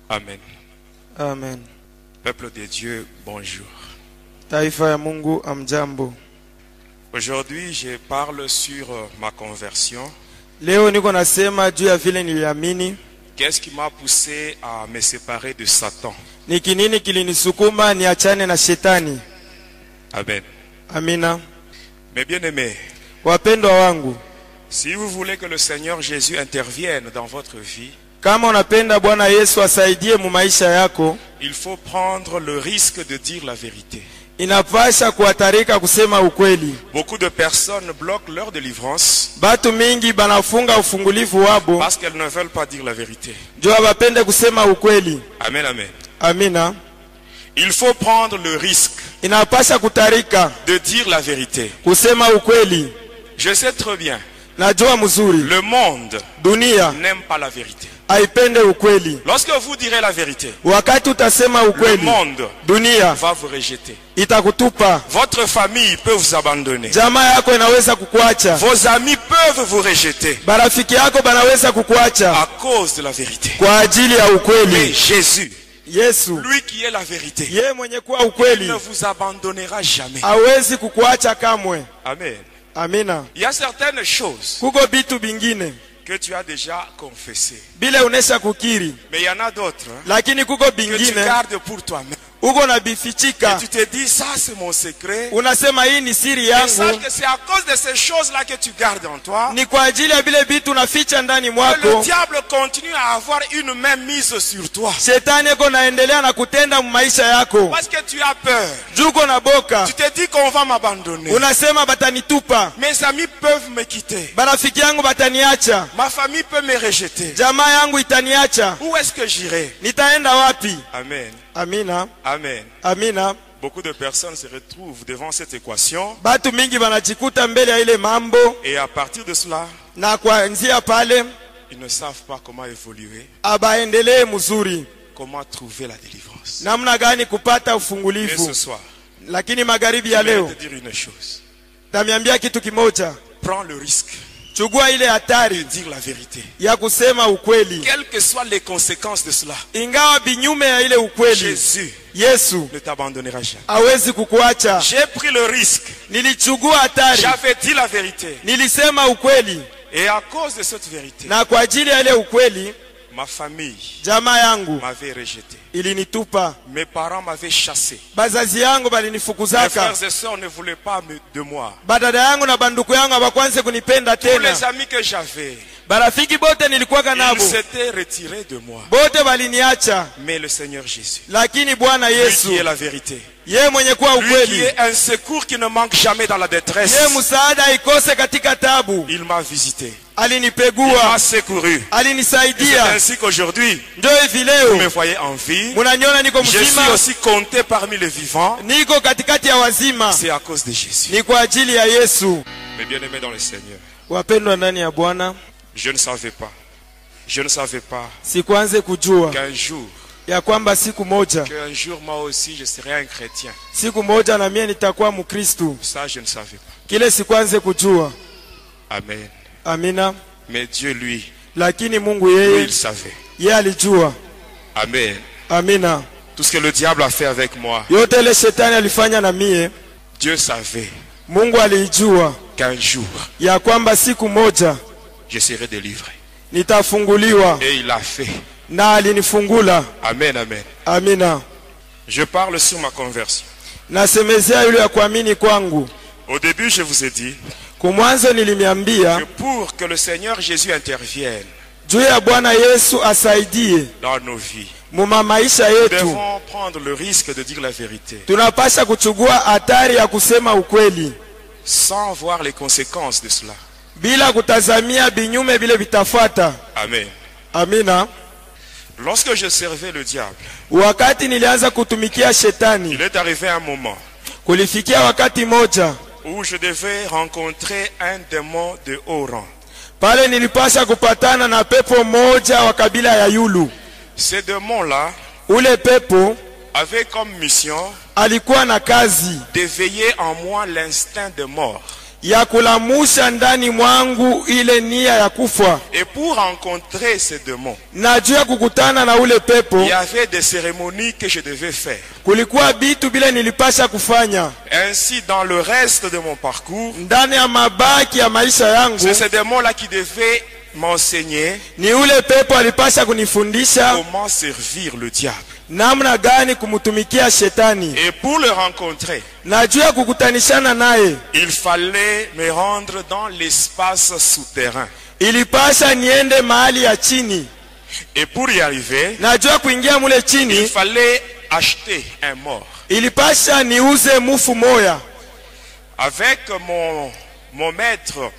Amen. Amen. Peuple de Dieu, bonjour. Taifa ya Mungu amjambo. Aujourd'hui, je parle sur ma conversion. Leo niko nasema juu ya vile niliamini. Qu'est-ce qui m'a poussé à me séparer de Satan? Ni kinini kilinisukuma niachane na shetani? Amen. Amina. Mes bien-aimés, Wapendwa wangu, si vous voulez que le Seigneur Jésus intervienne dans votre vie, kama unapenda Bwana Yesu asaidie mu maisha yako, il faut prendre le risque de dire la vérité. inapasha kuhatarika kusema ukweli. Beaucoup de personnes bloquent leur délivrance Batu mingi banafunga ufungulivu wabo parce qu'elles ne veulent pas dire la vérité. juu bapende kusema ukweli. Amen, amen. Amina. Il faut prendre le risque Inapasha kutarika de dire la vérité. kusema ukweli. Je sais très bien, Najua mzuri le monde dunia n'aime pas la vérité. haipende ukweli. Lorsque vous direz la vérité, Wakati utasema le ukweli, monde dunia va vous rejeter. itakutupa. Votre famille peut vous abandonner. Jamaa yako inaweza kukuacha. Vos amis peuvent vous rejeter Barafiki yako banaweza kukuacha à cause de la vérité. kwa ajili ya Mais ukweli. Jésus, Yesu, lui qui est la vérité, yeye mwenye kuwa il ukweli, ne vous abandonnera jamais. hawezi kukuacha kamwe. Amen. Amina. Il y a certaines choses Kuko bitu bingine que tu as déjà confessées. bile unesha kukiri, Mais il y en a d'autres lakini kuko que tu bingine gardes pour toi-même. uko na Et bifichika, tu te dis, ça c'est mon secret. unasema hii ni siri Et sache yangu. que c'est à cause de ces choses-là que tu gardes en toi Ni kwa ajili ya bile bitu unaficha ndani que le mwako. diable continue à avoir une main mise sur toi. Shetani eko naendelea na kutenda mu maisha yako. Parce que tu as peur. Juko na boka, Tu te dis qu'on va m'abandonner. unasema batanitupa, Mes amis peuvent me quitter. barafiki yangu bataniacha, Ma famille peut me rejeter. jamaa yangu itaniacha, Où est-ce que j'irai? nitaenda wapi? Amen. Amina. Amen. Amina. Beaucoup de personnes se retrouvent devant cette équation Batu mingi banajikuta mbele ya ile mambo, et à partir de cela, na kuanzia pale ils ne savent pas comment évoluer, abaendelee mzuri, comment trouver la délivrance. namna gani kupata Mais ce ufungulivu. soir, Lakini magharibi je ya vais leo te dire une chose. tamiambia kitu kimoja, Prends le risque chugua ile de hatari dire la vérité. ya kusema ukweli, Quelles que soient les conséquences de cela, ingawa binyume ya ile ukweli. Jésus Yesu ne t'abandonnera jamais. hawezi kukuacha. J'ai pris le risque. Nilichugua hatari, J'avais dit la vérité. nilisema ukweli, Et à cause de cette vérité, na kwa ajili ya ile ukweli ma famille jamaa yangu m'avait rejeté. ilinitupa, Mes parents m'avaient chassé. bazazi yangu Mes balinifukuzaka, frères et sœurs ne voulaient pas de moi. badada yangu na banduku yangu abakwanze kunipenda Tous tena. les amis que j'avais, Barafiki bote nilikuwaka ils nabo s'étaient retirés de moi. bote baliniacha, Mais le Seigneur Jésus, lakini Bwana lui Yesu, qui est la vérité, yeye mwenye kuwa lui qui ukweli, est un secours qui ne manque jamais dans la détresse, yeye msaada ikose katika tabu, il m'a visité. Il alinipegua, m'a secouru. Et c'est alinisaidia. ainsi qu'aujourd'hui, Ndio hivi vous leo me voyez en vie. munaniona niko Je suis mzima, aussi compté parmi les vivants. niko katikati ya wazima, C'est à cause de Jésus. ni kwa ajili ya Yesu. Mes bien-aimés dans le Seigneur, Wapendwa ndani ya Bwana, je ne savais pas sikuanze kujua qu'un jour, ya kwamba siku moja moi aussi je serais un chrétien. siku moja na mie nitakuwa Mkristu. Ça, je ne savais pas. Kile sikuanze kujua. Amen. Amina. Mais Dieu, lui, Lakini Mungu lui, yeye il savait. alijua. Amen. Amina. Tout ce que le diable a fait avec moi, Yote ile shetani alifanya na mie, Dieu savait Mungu alijua qu'un jour, ya kwamba siku moja je serai délivré. nitafunguliwa, Et il l'a fait. na alinifungula. Amen, amen. Amina. Je parle sur ma conversion. Nasemezea yule ya kuamini kwangu. Au début, je vous ai dit Kumwanzo nilimiambia que pour que le Seigneur Jésus intervienne juu ya Bwana Yesu asaidie dans nos vies, muma maisha nous yetu, devons prendre le risque de dire la vérité tunapasha kuchugua hatari ya kusema ukweli sans voir les conséquences de cela. bila kutazamia binyume vile vitafuata. Amen. Amina. Lorsque je servais le diable, Wakati nilianza kutumikia shetani, il est arrivé un moment kulifikia wakati moja où je devais rencontrer un démon de haut rang. pale nilipasha kupatana na pepo moja wa kabila ya Yulu. Ce démon-là Ule pepo avait comme mission alikuwa na kazi d'éveiller en moi l'instinct de mort. ya kulamusha ndani mwangu ile nia ya kufa. Et pour rencontrer ces démons, Na juu ya kukutana na ule pepo, il y avait des cérémonies que je devais faire. kulikuwa bitu bile nilipasha kufanya. Ainsi, dans le reste de mon parcours, Ndani ya mabaki ya maisha yangu, c'est ces démons-là qui devaient m'enseigner ni ule pepo alipasha kunifundisha comment servir le diable. namna gani kumutumikia shetani. Et pour le rencontrer, Na juu ya kukutanishana naye, il fallait me rendre dans l'espace souterrain. ilipasha niende mahali ya chini. Et pour y arriver, Na juu ya kuingia mule il chini, fallait acheter un mort. ilipasha niuze mufu moya. Avec mon maître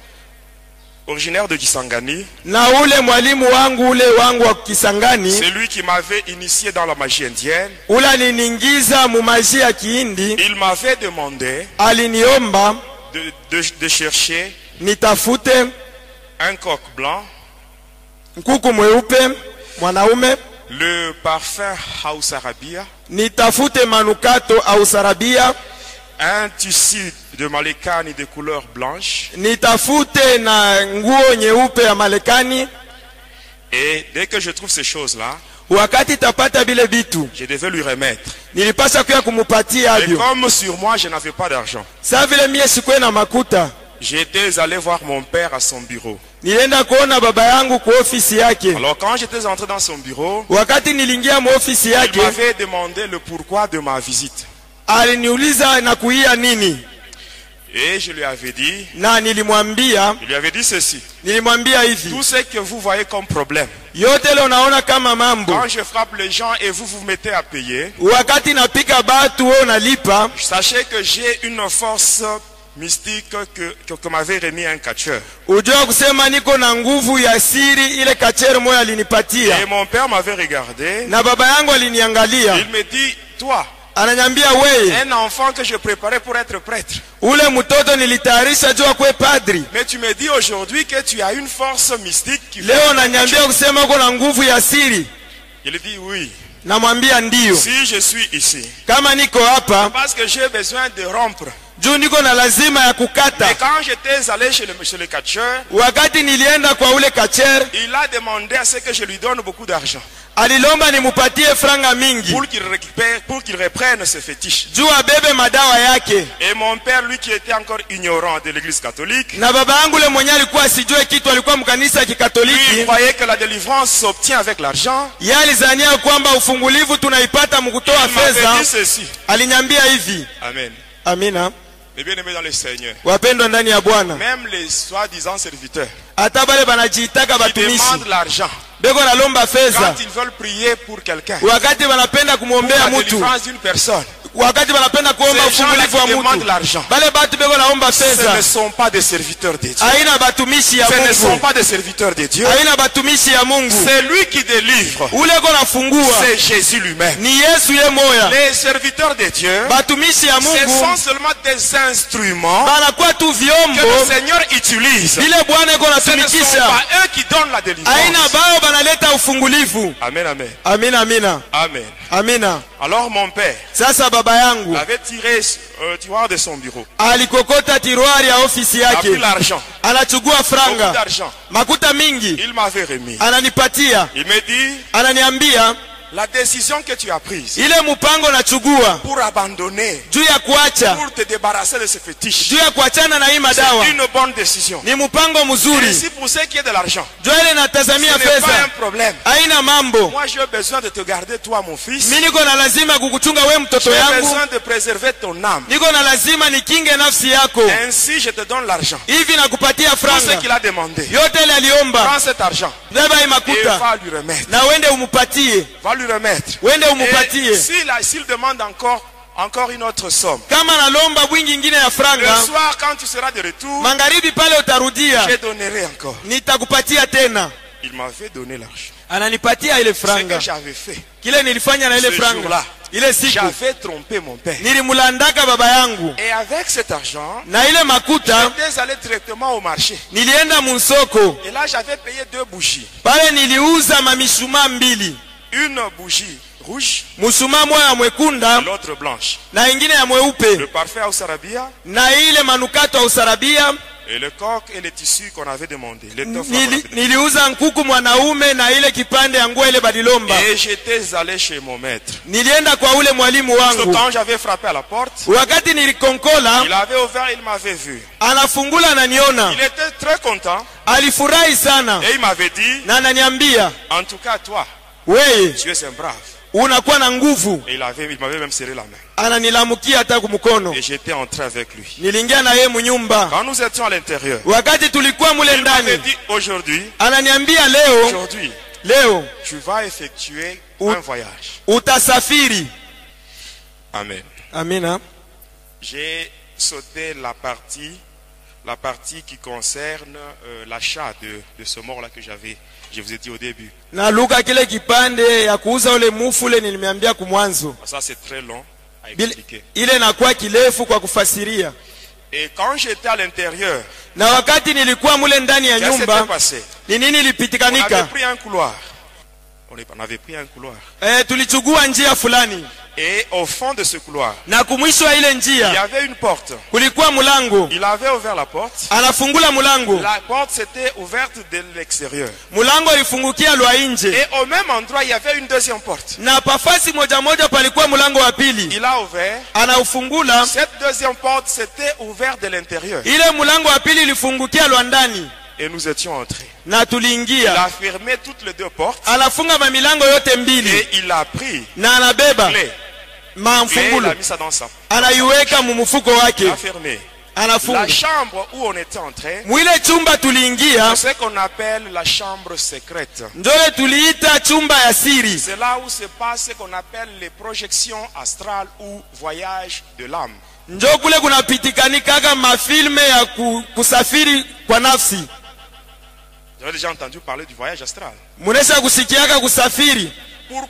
originaire de Kisangani, Na ule mwalimu wangu ule wangu wa Kisangani, c'est lui qui m'avait initié dans la magie indienne. ule aliniingiza mu maji ya Kihindi, Il m'avait demandé aliniomba de chercher nitafute un coq blanc, nkuku mweupe mwanaume, le parfum House Arabia, nitafute manukato au sarabia, un tissu de Malekani de couleur blanche. nitafute na nguo nyeupe ya Marekani. Et dès que je trouve ces choses-là, Wakati tapata bile bitu, je devais lui remettre. nilipasha kuya kumupatia Et avyo. comme sur moi, je n'avais pas d'argent, Sa vile mie sikuwe na makuta, j'étais allé voir mon père à son bureau. nilienda kuona baba yangu kwa ofisi yake. Alors quand j'étais entré dans son bureau, Wakati nilingia mu ofisi il yake, m'avait demandé le pourquoi de ma visite. aliniuliza na kuia nini, Et je lui avais dit, na nilimwambia ceci. nilimwambia hivi, Tout ce que vous voyez comme problème, yote leo naona kama mambo, quand je frappe les gens et vous vous mettez à payer, wakati napika batu wewe unalipa, sachez que j'ai une force mystique que m'avait remis un catcheur. ujua kusema niko na nguvu ya siri ile kachere moyo alinipatia. Et mon père m'avait regardé. Na baba yangu aliniangalia, Il me dit, toi, ananyambia weye, un enfant que je préparais pour être prêtre, ule mtoto nilitayarisha jua kwe padri, mais tu me dis aujourd'hui que tu as une force mystique qui fait... leo nanyambia kusema uko na nguvu ya siri. Il dit oui. Namwambia ndiyo, Si je suis ici, kama niko hapa parce que j'ai besoin de rompre. juu niko na lazima ya kukata. Et quand j'étais allé chez le catcheur, Wakati nilienda kwa ule kachere, il a demandé à ce que je lui donne beaucoup d'argent alilomba nimupatie franga mingi pour qu'il récupère, pour qu'il reprenne ses fétiches. juu abebe madawa yake. Et mon père, lui qui était encore ignorant de l'église catholique, Na baba yangu ule mwenye alikuwa asijue kitu, alikuwa mkanisa ya lui, il Kikatoliki, croyait que la délivrance s'obtient avec l'argent. yeye alizania kwamba ufungulivu tunaipata mkutoa Il m'avait fedha. dit ceci. Alinyambia hivi, Amen. amina, Mais bien aimé dans le Seigneur, wapendwa ndani ya Bwana, même les soi-disant serviteurs hata bale banajiitaka qui batumishi demandent l'argent beko nalomba fedha, quand ils veulent prier pour quelqu'un, wakati banapenda pour kumwombea la mtu, délivrance d'une personne, wakati banapenda kuomba ces gens-là ufungulivu wa qui demandent mtu, l'argent, bale batu beko naomba ce fedha, ne sont pas des serviteurs de Dieu. haina batumishi ya Ce ne sont Mungu, pas des serviteurs de Dieu. haina batumishi ya Mungu. C'est lui qui délivre. Ule ko nafungua C'est Jésus lui-même. ni Yesu ye moya. Les serviteurs de Dieu, Batumishi ya ce sont Mungu seulement des instruments banakuwa tu que le vyombo Seigneur utilise. vile Bwana iko Ce ne sont natumikisha, pas eux qui donnent la haina délivrance. bao banaleta ufungulivu. Amen, amen. Amina, amina, Amen. amina. Alors mon père Sasa baba yangu avait tiré tiroir de son bureau. alikokota tiroari ya ofisi Il a pris yake, l'argent, anachukua beaucoup franga d'argent. makuta mingi, Il m'avait remis. ananipatia, Il me dit, ananiambia la décision que tu as prise ile mpango nachugua pour abandonner, juu ya kuacha, pour te débarrasser de ces fétiches, juu ya kuachana na hii madawa c'est une bonne décision. ni mpango Et mzuri. si pour ce qui est de l'argent, Juu ile ce natazamia n'est pas un pesa problème. haina mambo. Moi, j'ai besoin de te garder, toi, mon fils. Mimi niko na lazima kukuchunga we mtoto J'ai yangu, besoin de préserver ton âme. niko na lazima nikinge nafsi yako. Ainsi, je te donne l'argent. Hivi nakupatia Tout ce franga qu'il a demandé, yote ile aliomba, prends cet argent beba hii et makuta va lui remettre. na uende umupatie, Va lui remettre. uende Et umupatie. s'il demande encore une autre somme, Kama nalomba bwingi ingine ya le franga, soir, quand tu seras de retour, magharibi pale utarudia, je donnerai encore. nitakupatia tena. Il m'avait donné l'argent. Ananipatia ile Ce franga, que j'avais fait, kile nilifanya na ile Ce franga jour-là, ile siku j'avais trompé mon père. nilimulandaka baba yangu, Et avec cet argent, na ile makuta j'étais allé directement au marché. nilienda munsoko Et là, j'avais payé 2 bougies. pale, niliuza mamishumaa mbili, Une bougie rouge, mushumaa moya ya mwekunda l'autre blanche. na ingine ya mweupe, Le parfait au sarabia na ile manukato ya usarabia. et le coq et les tissus qu'on avait demandé. Niliuza nkuku mwanaume na ile kipande ya nguo ile badilomba. Et j'étais allé chez mon maître. Nilienda kwa ule mwalimu wangu. Quand j'avais frappé à la porte, Wakati nilikonkola, il avait ouvert, il m'avait vu. anafungula ananiona. Il était très content Alifurahi sana. et il m'avait dit, Na ananiambia, en tout cas toi, wewe tu es un brave. unakuwa na nguvu. Et il m'avait même serré la main. Ananilamukia hata kumkono. Et j'étais entré avec lui. Nilingia na yeye munyumba. Quand nous étions à l'intérieur, Wakati tulikuwa mule il m'avait ndani, dit, aujourd'hui, ananiambia leo tu vas effectuer un voyage. utasafiri. Amen. Amina. J'ai sauté la partie qui concerne l'achat de ce mort-là que j'avais, je vous ai dit au début. Na luka kile kipande ya kuuza ule mufule nilimiambia kumwanzo. Ça c'est très long à expliquer. Ile nakuwa kirefu kwa kufasiria. Et quand j'étais à l'intérieur, Na wakati nilikuwa mule ndani ya qu'est-ce qui s'était nyumba, passé? ni nini On avait ilipitikanika? pris un couloir. On avait pris un couloir. Tulichugua njia fulani. Et au fond de ce couloir, Na kumwisho wa ile il y njia avait une porte. kulikuwa mulango. Il avait ouvert la porte. Anafungula mulango. La porte s'était ouverte de l'extérieur. Mulango ilifungukia lwa nje. Et au même endroit, il y avait une deuxième porte. Na pafasi moja moja palikuwa mulango wa pili. Il a ouvert. Anaufungula. Cette deuxième porte s'était ouverte de l'intérieur. Ile mulango wa pili ilifungukia lwa ndani. Et nous étions entrés. Na Il tuliingia. a fermé toutes les deux portes. Anafunga mamilango yote mbili. Et il a pris Na anabeba clé. Il mamfungulo. a mis ça dans sa poche. Anaiweka mumufuko Il wake. a fermé. Anafunga. La chambre où on était entré, Mwile chumba tuliingia. c'est ce qu'on appelle la chambre secrète. Njole tuliita chumba ya siri. C'est là où se passe ce qu'on appelle les projections astrales ou voyages de l'âme. Njo kule kunapitikanika mafilme ya kusafiri kwa nafsi. Vous avez déjà entendu parler du voyage astral. Munesha kusikiaka kusafiri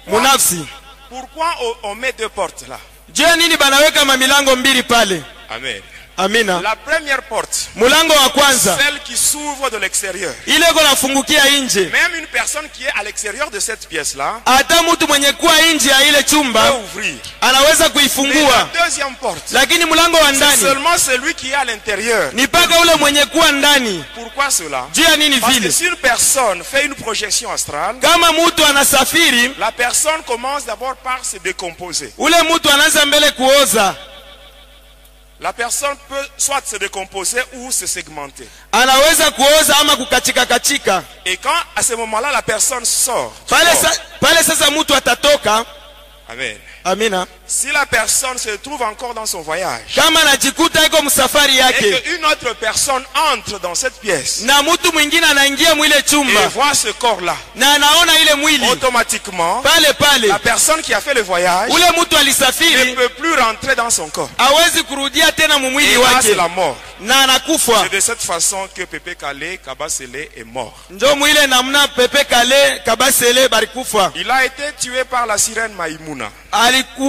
munafsi. Pourquoi on met deux portes là? Jua nini banaweka mamilango mbili pale? Amen. Amina. La première porte, Mulango wa kwanza, celle qui s'ouvre de l'extérieur. ile kunafungukia nje. Même une personne qui est à l'extérieur de cette pièce-là Hata mtu mwenye kuwa nje ya ile peut chumba ouvrir. anaweza Mais kuifungua. la deuxième porte, Lakini mulango wa c'est ndani seulement celui qui est à l'intérieur. ni paka ule mwenye kuwa ndani. Pourquoi cela? Jua nini Parce que vile? si une personne fait une projection astrale, Kama mtu anasafiri, la personne commence d'abord par se décomposer. ule mtu anaanza mbele kuoza. La personne peut soit se décomposer ou se segmenter. Anaweza kuoza ama kukachika kachika. Et quand à ce moment-là la personne sort, Pale sasa mtu atatoka. Amen. Amina. Si la personne se trouve encore dans son voyage Kama anajikuta iko msafari et yake qu'une autre personne entre dans cette pièce na mtu mwingine anaingia mwile et chumba voit ce corps-là, na anaona ile mwili automatiquement, pale la personne qui a fait le voyage ule mtu ne alisafiri peut plus rentrer dans son corps. hawezi kurudia tena Et mumwili là, wake c'est la mort. na anakufa. C'est de cette façon que Pépé Calé, Kabasele est mort. Njo mwile namna Pepe Kale Kabasele barikufa. Il a été tué par la sirène Maïmouna.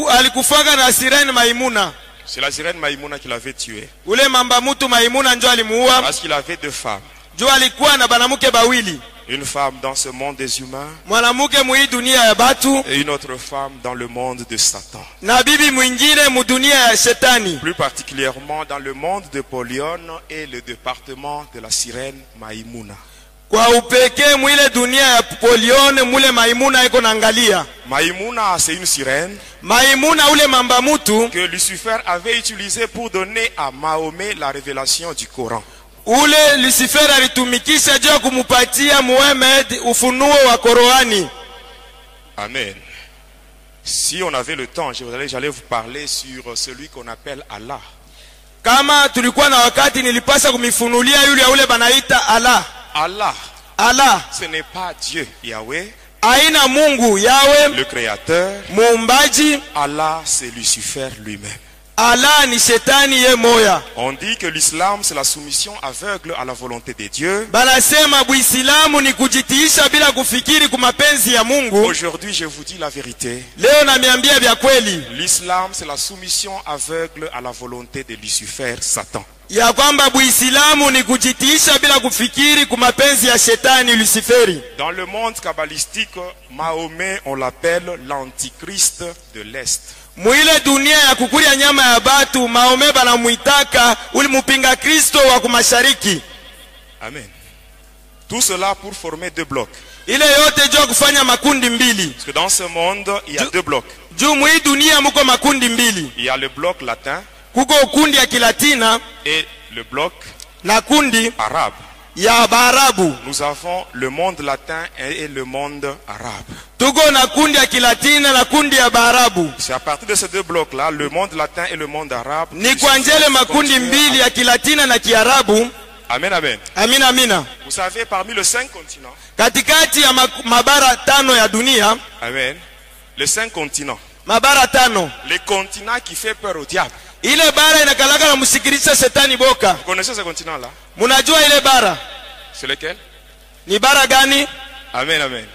Alikufaka na sirene Maimuna. C'est la sirène Maïmouna qui l'avait tué. Ule mamba mutu Maimuna njo alimuua. Parce qu'il avait deux femmes. Jo alikuwa na banamuke bawili. Une femme dans ce monde des humains Mwanamuke muhii dunia ya batu et une autre femme dans le monde de Satan. na bibi mwingine mudunia ya shetani. Plus particulièrement dans le monde de Polion et le département de la sirène Maïmouna. Kwa upekee mwile dunia ya Polione mule Maimuna iko naangalia. Maïmouna, c'est une sirène Maimuna ule mamba mutu que Lucifer avait utilisée pour donner à Mahomet la révélation du Coran. ule Lucifer alitumikisha juu ya kumupatia Muhammad ufunuo wa Qur'ani. Amen. Si on avait le temps, j'allais vous parler sur celui qu'on appelle Allah. Kama tulikuwa na wakati nilipasha kumifunulia yule ule banaita Allah. Allah, ce n'est pas Dieu, Yahweh, Aina Mungu Yawe le créateur. muumbaji. Allah, c'est Lucifer lui-même. Allah ni shetani ye moya. On dit que l'islam, c'est la soumission aveugle à la volonté de Dieu. Banasema Buislamu ni kujitiisha bila kufikiri kumapenzi ya Mungu. Aujourd'hui, je vous dis la vérité. Leo namiambia vya kweli. L'islam, c'est la soumission aveugle à la volonté de Lucifer, Satan. ya kwamba Buislamu ni kujitiisha bila kufikiri kumapenzi ya shetani Luciferi. Dans le monde kabbalistique, Mahomet, on l'appelle l'antichrist de l'Est. Mwile dunia ya kukulia nyama ya batu, Mahomet banamuitaka uli mupinga Kristo wa kumashariki. Amen. Tout cela pour former deux blocs. Ile yote jua kufanya makundi mbili. Parce que dans ce monde, il y a deux blocs. Juu mwi dunia muko makundi mbili. Il y a le bloc latin Kuko kundi ya Kilatina et le bloc na kundi arabe. ya Baarabu. Nous avons le monde latin et le monde arabe. Tuko na kundi ya Kilatina na kundi ya Baarabu. C'est à partir de ces deux blocs-là, le monde latin et le monde arabe. Ni kwa njele makundi mbili ya Kilatina na Kiarabu. Amen, amen. Amina, amina. Vous savez, parmi les 5 continents, Katikati ya mabara tano ya dunia, amen, les 5 continents, mabara tano, les continents qui fait peur au diable. ile bara inakalaka na musikirisha shetani boka. Vous connaissez ce continent-là? Munajua ile bara? C'est lequel? Ni bara gani? Amen, amen.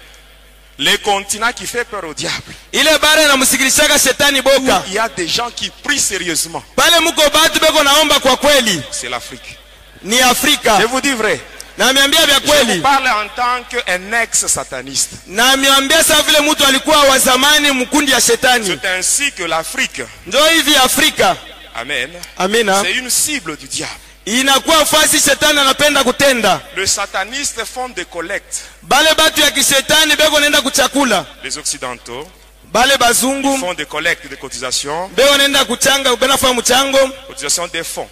Les continents qui fait peur au diable. Ile bara inamusikirishaka shetani boka. Il y a des gens qui prient sérieusement. Pale muko batu beko naomba kwa kweli. C'est l'Afrique. Ni Afrika. Je vous dis vrai. Na miambia vya Je vous kweli. parle en tant qu'un ex-sataniste. Na miambia sawa vile mtu alikuwa wa zamani mkundi ya shetani. C'est ainsi que l'Afrique, Ndio hivi Afrika. amen, Amina. c'est une cible du diable. Inakuwa fasi shetani anapenda kutenda. Le sataniste font des collectes. Bale batu ya kishetani beko nenda kuchakula. Les occidentaux Bale bazungu font des collectes de cotisations, beko nenda kuchanga ubena fa mchango. cotisations des fonds.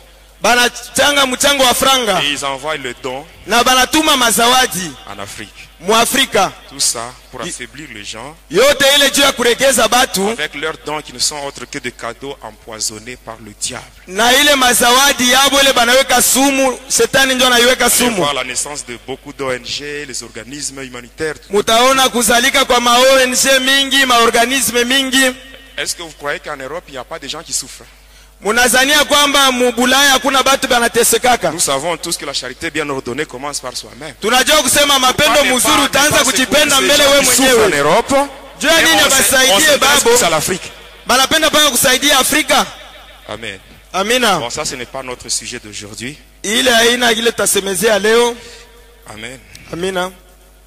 Banachanga mchango wa franga. Et ils envoient le don Na banatuma mazawadi en Afrique. mu Afrika. Tout ça pour affaiblir les gens Yote ile juu ya kuregeza batu. avec leurs dons qui ne sont autres que des cadeaux empoisonnés par le diable. Na ile mazawadi yabo ile banaweka sumu, shetani ndio anaiweka Vous allez sumu. voir la naissance de beaucoup d'ONG, les organismes humanitaires. Mutaona kuzalika kwa ma-ONG mingi, maorganisme mingi. Est-ce que vous croyez qu'en Europe, il n'y a pas de gens qui souffrent? Munazania kwamba mubulaya hakuna batu banatesekaka. Nous savons tous que la charité bien ordonnée commence par soi-même. Tunajua kusema mapendo mzuri utaanza kujipenda mbele we En mwenyewe. Europe, Juu ya nini basaidie babo? à l'Afrique. Banapenda paka kusaidia Afrika. Amen. Amina. Bon, ça, ce n'est pas notre sujet d'aujourd'hui. Ile haina ile tasemezea leo. Amen. Amina.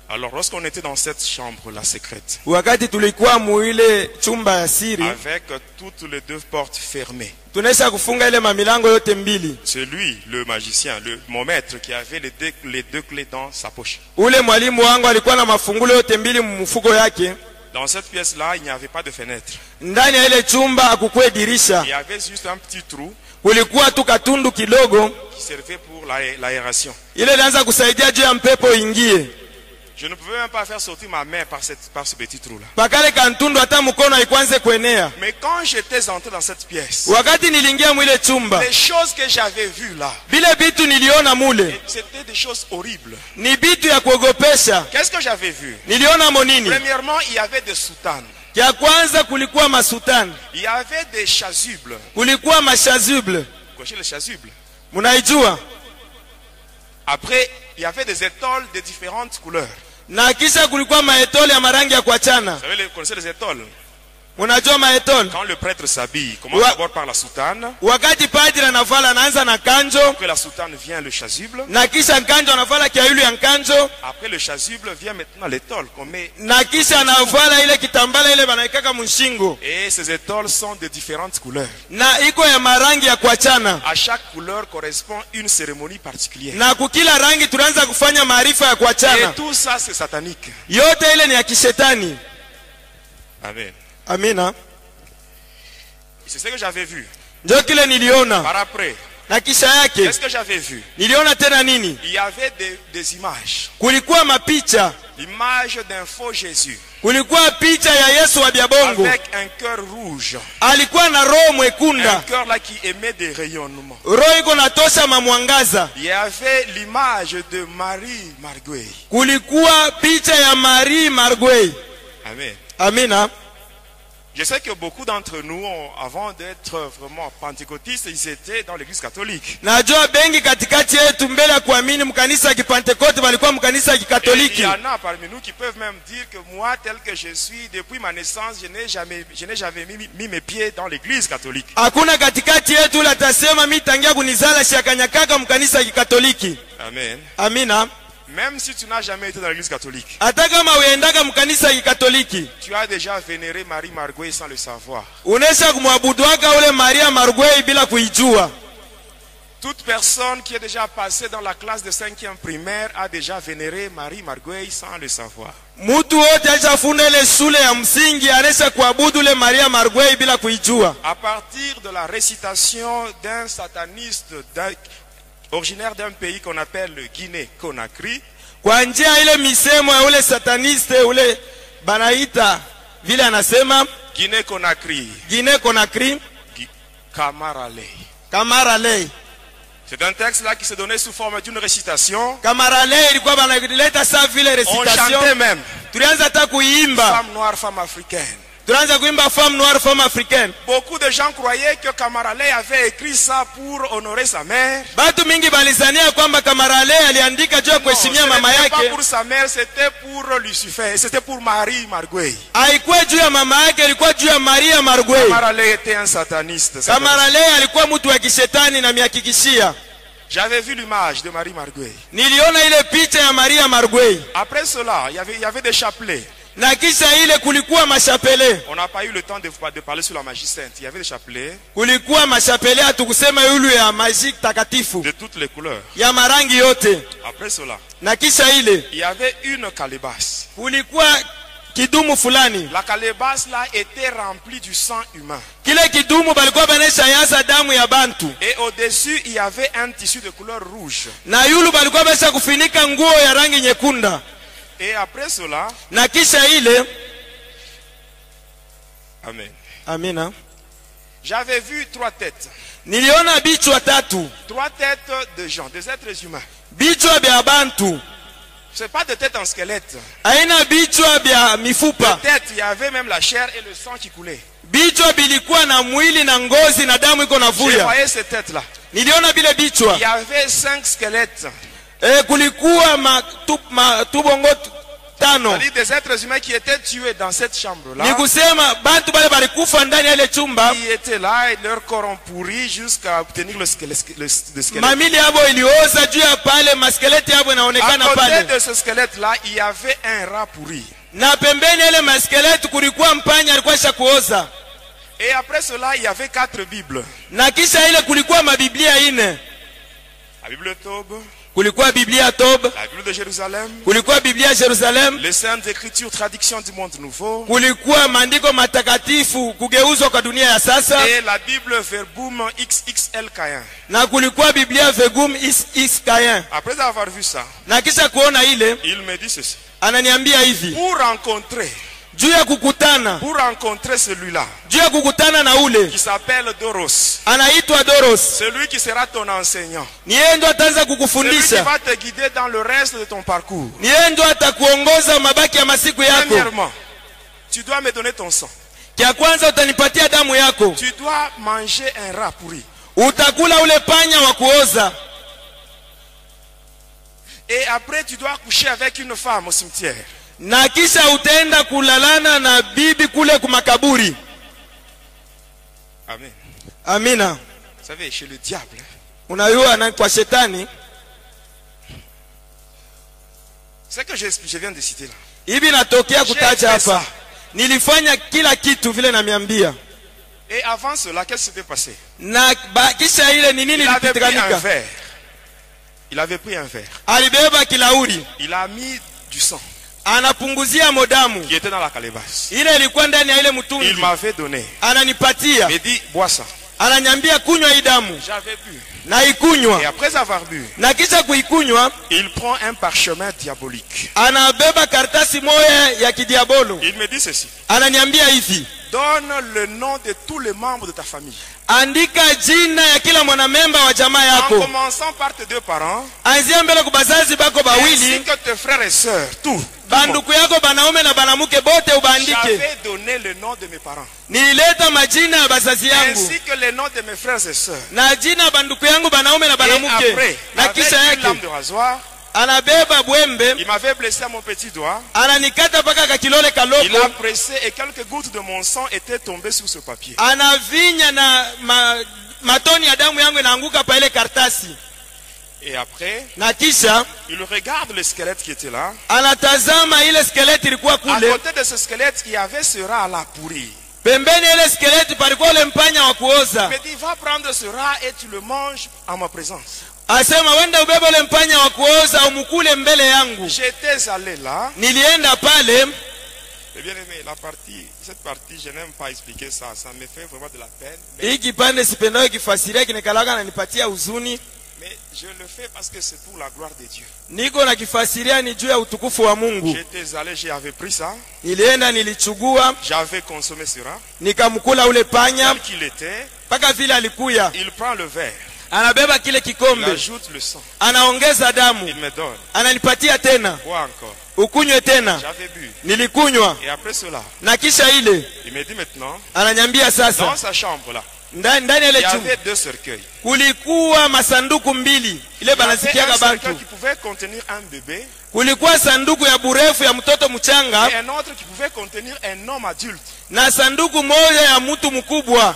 Alors, lorsqu'on était dans cette chambre-là secrète, Wakati tulikuwa muile chumba ya siri, avec toutes les deux portes fermées, tunesha kufunga ile mamilango yote mbili. c'est lui, le magicien, mon maître, qui avait les deux clés dans sa poche. Ule mwalimu wangu alikuwa na mafungulo yote mbili mfuko yake. Dans cette pièce-là, il n'y avait pas de fenêtre. Ndani ya ile chumba hakukue dirisha. Il y avait juste un petit trou Kulikuwa tu katundu kidogo. qui servait pour l'aération. Ile ilianza kusaidia juu ya mpepo ingie. Je ne pouvais même pas faire sortir ma main par ce petit trou-là. Pakale kantundu hata mkono haikuanze kuenea. Mais quand j'étais entré dans cette pièce, Wakati nilingia mwile chumba, les choses que j'avais vues là, bile bitu niliona mule c'était des choses horribles. ni bitu ya kuogopesha. Qu'est-ce que j'avais vu? Niliona monini? Premièrement, il y avait des soutanes. Ya kwanza kulikuwa masutani, Il y avait des chasubles. kulikuwa mashazuble. Vous connaissez les chasubles? Munaijua? Après, il y avait des étoiles de différentes couleurs. Na kisha kulikuwa maetole ya marangi ya kuachana. Vous connaissez les étoiles? Unajua maetole? Quand le prêtre s'habille, il commence d'abord par la soutane. Wakati padri anavala anaanza na kanjo. Après la soutane vient le chasuble. Na kisha kanjo anavala kiayulu ya kanjo. Après le chasuble vient maintenant l'étole qu'on met. Na kisha anavala ile kitambala ile banaikaka mshingo. Et ces étoiles sont de différentes couleurs. Na iko ya marangi ya kuachana. À chaque couleur correspond une cérémonie particulière. Na kukila rangi tunaanza kufanya maarifa ya kuachana. Et tout ça c'est satanique. Yote ile ni ya kishetani. Amen. Amina. C'est ce que j'avais vu. Ndio kile niliona. Par après, Na kisha yake qu'est-ce que j'avais vu? niliona tena nini? Il y avait des images. Kulikuwa mapicha. L'image d'un faux Jésus. Kulikuwa picha ya Yesu wa Biabongo. Avec un cœur rouge. Alikuwa na roho Un mwekunda. cœur là qui émet des rayonnements. Roho iko natosha mamwangaza. Il y avait l'image de Marie Marguerite. Kulikuwa picha ya Marie Marguerite. Amen. Amina. Je sais que beaucoup d'entre nous, avant d'être vraiment pentecôtistes, ils étaient dans l'église catholique. Najua bengi katikati yetu mbele ya kuamini mkanisa ya Kipentekoste walikuwa mkanisa ya Et Kikatoliki. il y en a parmi nous qui peuvent même dire que moi, tel que je suis, depuis ma naissance, je n'ai jamais mis mes pieds dans l'église catholique. Hakuna katikati yetu ule atasema mimi tangia kunizala shakanyakaka mkanisa ya Kikatoliki. Amen. Amina. Même si tu n'as jamais été dans l'église catholique, Hata kama uendaka mkanisa ya Kikatoliki, tu as déjà vénéré Marie Marguerite sans le savoir. unesha kumwabuduaka ule Maria Marguerite bila kuijua. Toute personne qui est déjà passée dans la classe de 5e primaire a déjà vénéré Marie Marguerite sans le savoir. Mutu wote ashafunda ile shule ya msingi anesha kuabudu ule Maria Marguerite bila kuijua. À partir de la récitation d'un sataniste originaire d'un pays qu'on appelle le Guinée-Conakry, Kwa njia ile misemo ya ule sataniste ule banaita vile anasema Guinée-Conakry, Guinée Conakry Kamaralei. Kamaralei. C'est un texte là qui se donnait sous forme d'une récitation. Kamaralei ilikuwa banaleta saa vile On recitation. chantait même. Tulianza hata kuimba. Femme noire, femme africaine. Tulianza kuimba femme noire, femme africaine. Beaucoup de gens croyaient que Kamaralei avait écrit ça pour honorer sa mère. Batu mingi balizania kwamba Kamaralei aliandika juu ya kuheshimia mama Ce n'était pas yake. pour sa mère, c'était pour Lucifer. C'était pour Marie Marguerite. Haikuwa juu ya mama yake, ilikuwa juu ya Maria Marguerite. Kamaralei était un sataniste. Kamaralei alikuwa mtu wa kishetani na miakikishia. J'avais vu l'image de Marie Marguerite. Niliona ile picha ya Maria Marguerite. Après cela, il y avait des chapelets. Na kisha ile kulikuwa mashapele. On n'a pas eu le temps de parler sur la magie sainte. Il y avait des chapelets Kulikuwa mashapele hatukusema yule ya maji takatifu de toutes les couleurs. ya marangi yote. Après cela, Na kisha ile il y avait une calebasse. kulikuwa kidumu fulani. La calebasse là était remplie du sang humain. Kile kidumu balikuwa banesha yaza damu ya bantu. Et au-dessus, il y avait un tissu de couleur rouge. Na yulu balikuwa besha kufinika nguo ya rangi nyekunda. Et après cela, Na kisha ile amen. Amina. J'avais vu 3 têtes. Niliona bichwa tatu. 3 têtes de gens, des êtres humains. Bichwa bya bantu. C'est pas de tête en squelette. Aina bichwa bya mifupa. Tête, il y avait même la chair et le sang qui coulait. Bichwa bilikuwa na mwili na ngozi na damu iko Je navuya. voyais ces têtes-là. Niliona bile bichwa. Il y avait 5 squelettes. Kulikuwa matubongo tano. C'est-à-dire des êtres humains qui étaient tués dans cette chambre-là. Ni kusema bantu bale balikufa ndani ya ile chumba. Ils étaient là et leur corps ont pourri jusqu'à obtenir le squelette. Mamili yabo ilioza juu ya pale, maskeleti yabo À inaonekana côté pale. de ce squelette-là, il y avait un rat pourri. Na pembeni ya ile maskeleti kulikuwa mpanya alikuwa shakuoza. Et après cela, il y avait 4 Bibles. Na kisha ile kulikuwa mabiblia ine. La Bible Tob, Kulikuwa Biblia Tob, la Bible de Jérusalem, kulikuwa Biblia Jerusalem, les Saintes Écritures, traduction du monde nouveau, kulikuwa maandiko matakatifu kugeuzwa kwa dunia ya sasa, et la Bible Verbum XXL-K1. na kulikuwa Biblia Vegum Iskayen. Après avoir vu ça, Na kisha kuona ile, il me dit ceci. ananiambia hivi, Pour rencontrer celui-là, juu ya kukutana na ule qui s'appelle Doros, anaitwa Doros, celui qui sera ton enseignant, ni yeye ndo ataanza celui qui kukufundisha, va te guider dans le reste de ton parcours. ni yeye ndo atakuongoza mabaki ya masiku yako. Premièrement, tu dois me donner ton sang. Kia kwanza utanipatia damu yako, Tu dois manger un rat pourri. utakula ule panya wa kuoza, Et après, tu dois coucher avec une femme au cimetière. na kisha utaenda kulalana na bibi kule kumakaburi. Amen. Amina. Vous savez, chez le diable, Unajua na kwa shetani, c'est que je viens de citer là. hivi natokea J'ai kutaja fait ça. hapa. Nilifanya kila kitu vile namiambia. Et avant cela, qu'est-ce qui s'était passé? Na kisha ile ni nini Il avait pris un ilipitikanika? verre. Il avait pris un verre. Alibeba kilauri, Il a mis du sang anapunguzia modamu. qui était dans la calebasse. Ile ilikuwa ndani ya ile mtungi. Il m'avait donné. Ananipatia. Il m'a dit, bois ça. Ananiambia kunywa hii damu. J'avais bu. Na Et ikunywa. après avoir bu, Na kisha kuikunywa, il prend un parchemin diabolique. anabeba karatasi moja ya kidiabolo. Il me dit ceci. Ananiambia hivi, Donne le nom de tous les membres de ta famille. andika jina ya kila mwanamemba wa jamaa En yako. commençant par tes 2 parents, Anzia mbele kwa bazazi bako ainsi bawili que tes frères et sœurs, tout. banduku yako banaume na banamuke bote ubandike. J'avais donné le nom de mes parents. Nilileta majina ya bazazi yangu. Ainsi que les noms de mes frères et sœurs. Na jina banduku yangu banaume na Et banamuke. après, Na kisha avec une lame yake de rasoir, anabeba bwembe, il m'avait blessé à mon petit doigt. ananikata paka kakilole Il kaloko. a pressé et quelques gouttes de mon sang étaient tombées sur ce papier. Anavinya na matoni ya damu yangu inaanguka pa ile kartasi. Et après, Na kisha il regarde le squelette qui était là. anatazama ile skeleti ilikuwa À kule. côté de ce squelette, il y avait ce rat à la pourrie. Pembeni ya ile skeleti palikuwa ule mpanya wa Il kuoza. me dit, va prendre ce rat et tu le manges en ma présence. Asema wenda ubebe ule mpanya wa kuoza umukule mbele yangu. J'étais allé là. Nilienda pale. Et bien aimé, cette partie, je n'aime pas expliquer ça. Ça me fait vraiment de la peine. Mais, Hii kipande sipendao kifasiria kinekalaga na nipatia huzuni. mais je le fais parce que c'est pour la gloire de Dieu. Niko na kifasiria ni juu ya utukufu wa Mungu. J'étais allé, j'avais pris ça. Nilienda nilichugua, J'avais consommé ce rat. nikamkula ule panya Tel qu'il était, mpaka vile alikuya. il prend le verre. Anabeba kile Il kikombe, ajoute le sang. anaongeza damu, Il me donne. ananipatia tena, Bois encore. ukunywe tena. J'avais bu. Nilikunywa Et après cela, na kisha ile il me dit maintenant, ananyambia dans sasa, sa chambre là, ndani ya il ile y chumba avait 2 cercueils. kulikuwa masanduku mbili, ile Il y avait banasikiaga un cercueil bantu. qui pouvait contenir un bébé Kulikuwa sanduku ya burefu ya mtoto mchanga et un autre qui pouvait contenir un homme adulte. na sanduku moja ya mtu mkubwa.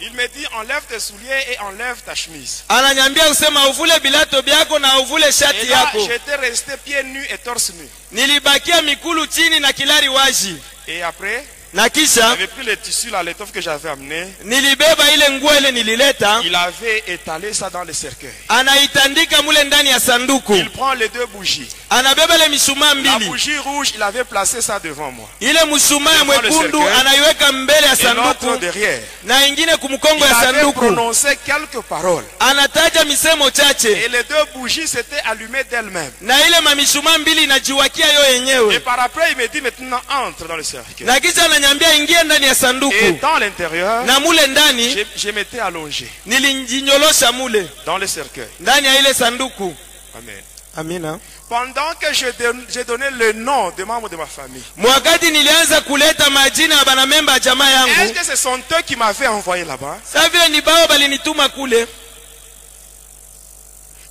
Il me dit, enlève tes souliers et enlève ta chemise. Ananyambia usema uvule bilato byako na uvule Et shati là, yako. j'étais resté pieds nus et torse nu. Nilibakia mikulu chini na kilari waji. Et après, Na kisha j'avais pris le tissu, la l'étoffe que j'avais amené. nilibeba ile nguo ile nilileta, Il avait étalé ça dans le cercueil. anaitandika mule ndani ya sanduku. Il prend les 2 bougies. Anabeba ile mishumaa La mbili. bougie rouge, il avait placé ça devant moi. Ile mshumaa ya mwekundu cercueil. anaiweka mbele ya Et l'autre sanduku derrière. na ingine kumkongo Il ya avait sanduku. prononcé quelques paroles. Anataja misemo chache Et les 2 bougies s'étaient allumées d'elles-mêmes. na ile mamishumaa mbili inajiwakia yo Et yenyewe. par après, il me dit maintenant, entre dans le cercueil. Na kisha ananyambia ingia ndani ya Et sanduku. dans l'intérieur, Na mule ndani je m'étais allongé nilijinyolosha mule dans le cercueil. ndani ya ile sanduku. Amen. Amina. Pendant que j'ai donné le nom des membres de ma famille, Mwakati nilianza kuleta majina ya banamemba ya jamaa est-ce yangu, que ce sont eux qui m'avaient envoyé là-bas? sasa vile ni bao balinituma kule,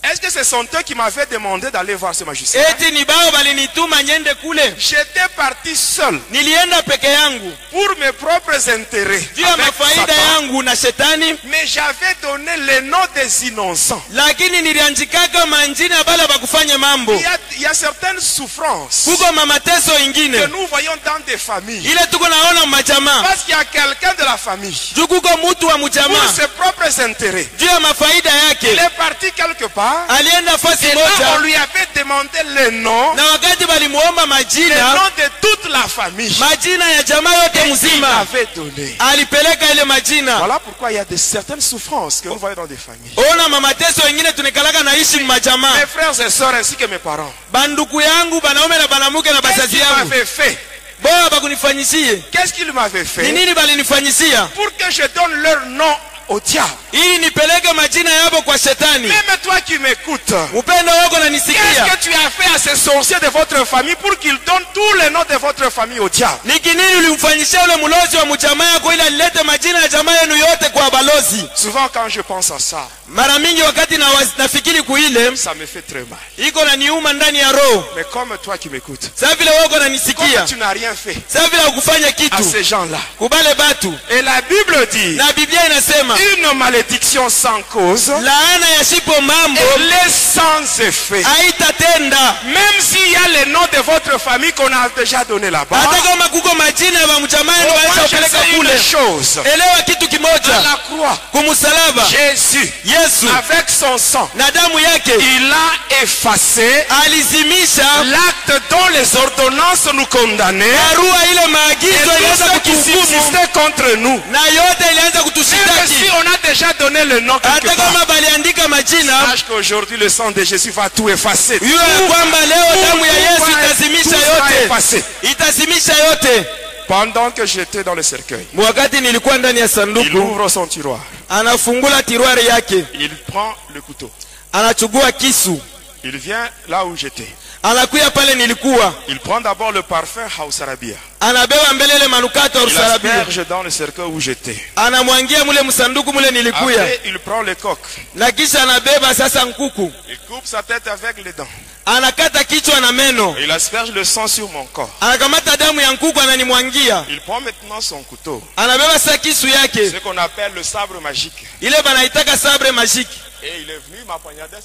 Est-ce que ce sont eux qui m'avaient demandé d'aller voir ce magicien? eti ni bao balinituma nyende kule. J'étais parti seul Nilienda peke yangu pour mes propres intérêts juu ya avec mafaida Satan. yangu na shetani, Mais j'avais donné le nom des innocents. lakini nilianjikaka manjina ya bala bakufanya mambo. Il y a certaines souffrances Kuko mamateso que ingine nous voyons dans des familles. ile tuko naona majamaa, Parce qu'il y a quelqu'un de la famille, juu kuko mutu wa pour mjamaa ses propres intérêts, juu ya mafaida il yake est parti quelque part. alienda fasi Et là, on moja, lui avait demandé le nom, na wakati balimuomba le majina nom de toute la famille. majina ya jamaa yote Et il mzima, m'avait donné. alipeleka ile majina. Voilà pourquoi il y a certaines souffrances que nous voyons dans des familles. Ona mamateso wengine tunekalaka naishi Mes mmajamaa. frères et sœurs ainsi que mes parents. Banduku yangu banaume na banamuke na Qu'est-ce bazazi qu'ils yangu m'avaient fait? boa bakunifanyishie Qu'est-ce qu'ils m'avaient ni fait? nini balinifanyisia Pour que je donne leur nom au diable. ili nipeleke majina yabo kwa shetani. Même toi qui m'écoutes, Upendo wako qu'est-ce nanisikia, que tu as fait à ces sorciers de votre famille pour qu'ils donnent tous les noms de votre famille au diable? niki nini ulimfanyishia ule mlozi wa mjamaa yako ili alilete majina ya jamaa yenu yote kwa balozi? Souvent quand je pense à ça, Mara mingi wakati nafikiri kuile ça me fait très mal. iko na niuma ndani ya roho. Mais comme toi qui m'écoutes, Sasa vile wako comme nanisikia, tu n'as rien fait sasa vile ukufanya à kitu ces gens-là. kubale batu, Et la Bible dit, na Biblia inasema une malédiction sans cause laana ya shipo mambo est sans effet. haitatenda. Même s'il y a les noms de votre famille qu'on a déjà donné là-bas, Hata kama kuko majina ya mjamaa yenu moi waisha je kupeleka sais kule, une chose. elewa kitu À kimoja, la croix, kumsalaba Jésus, Yesu avec son sang, na damu yake il a effacé alizimisha l'acte dont les ordonnances nous condamnaient barua ile et maagizo tout ilianza ce qui kutuhukumu subsistait contre nous. na yote ilianza Même kutushitaki. si on a déjà donné le nom quelque Hata part, kama baliandika majina, sache qu'aujourd'hui le sang de Jésus va tout effacer. yule ya kwamba leo damu ya Yesu itazimisha Tout sera yote, effacé. itazimisha yote. Pendant que j'étais dans le cercueil, Wakati nilikuwa ndani ya il sanduku, ouvre son tiroir. anafungula tiroari yake, Il prend le couteau. anachukua kisu, Il vient là où j'étais. anakuya pale nilikuwa, Il prend d'abord le parfum House Arabia. anabeba mbele ile manukato Il Rusarabia, asperge dans le cercueil où j'étais. anamwangia mule msanduku mule nilikuya, Après, il prend le coq. na kisha anabeba sasa nkuku, Il coupe sa tête avec les dents. anakata kichwa na meno, Et il asperge le sang sur mon corps. anakamata damu ya nkuku ananimwangia, Il prend maintenant son couteau. anabeba sa kisu yake, Ce qu'on appelle le sabre magique. ile banaitaka sabre magique, Et il est venu m'empoignader.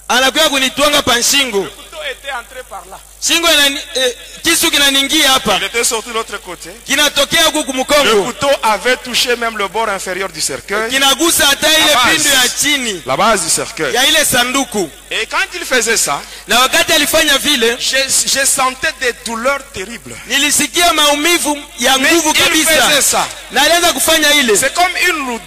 anakuya kunitwanga panshingo, Le couteau était entré par là. shingo kisu kinaningia hapa, Il était sorti de l'autre côté. kinatokea huku Le kumkongo, couteau avait touché même le bord inférieur du cercueil. kinagusa hata ile base. pindu ya chini La base du cercueil. ya ile sanduku. Et quand il faisait ça, Na wakati alifanya vile, je sentais des douleurs terribles. nilisikia maumivu ya Mais nguvu il faisait kabisa, ça. na alianza kufanya ile, C'est comme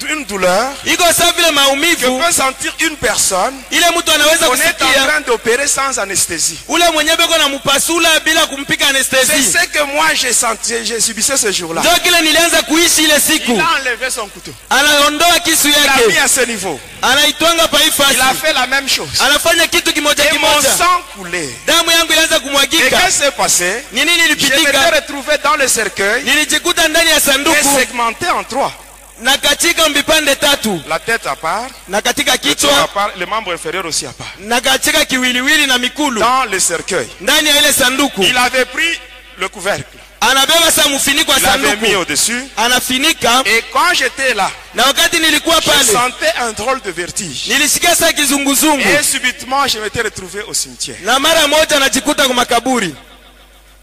une douleur iko sawa vile que maumivu peut sentir une personne ile mtu anaweza qu'on est en kusikia train d'opérer sans anesthésie. ule mwenye beko na mupasula bila kumpika C'est anestesi. ce que moi j'ai subissé ce jour-là. Ndio kile nilianza kuishi ile siku. Il a enlevé son couteau. Anaondoa kisu Il l'a mis yake, à ce niveau. anaitwanga pa Il a ifasi, fait la même chose. anafanya kitu kimoja Et mon kimoja, sang coulait. damu yangu ilianza Et kumwagika. qu'est-ce qui s'est passé? Ni nini Je m'étais ilipitika? retrouvé dans le cercueil Nilijikuta ndani ya et sanduku segmenté en trois. na katika vipande tatu, La tête à part, na katika le tronc à kichwa, part, les membres inférieurs aussi à part. na katika kiwiliwili na mikulu Dans le cercueil. ndani ya ile sanduku. Il avait pris le couvercle. Anabeba sa mfuniko wa Il l'avait mis sanduku, au-dessus. anafinika. Et quand j'étais là, Na wakati nilikuwa je pale, sentais un drôle de vertige. nilisikia saa kizunguzungu, Et subitement, je m'étais retrouvé au cimetière. na mara moja najikuta kwa makaburi.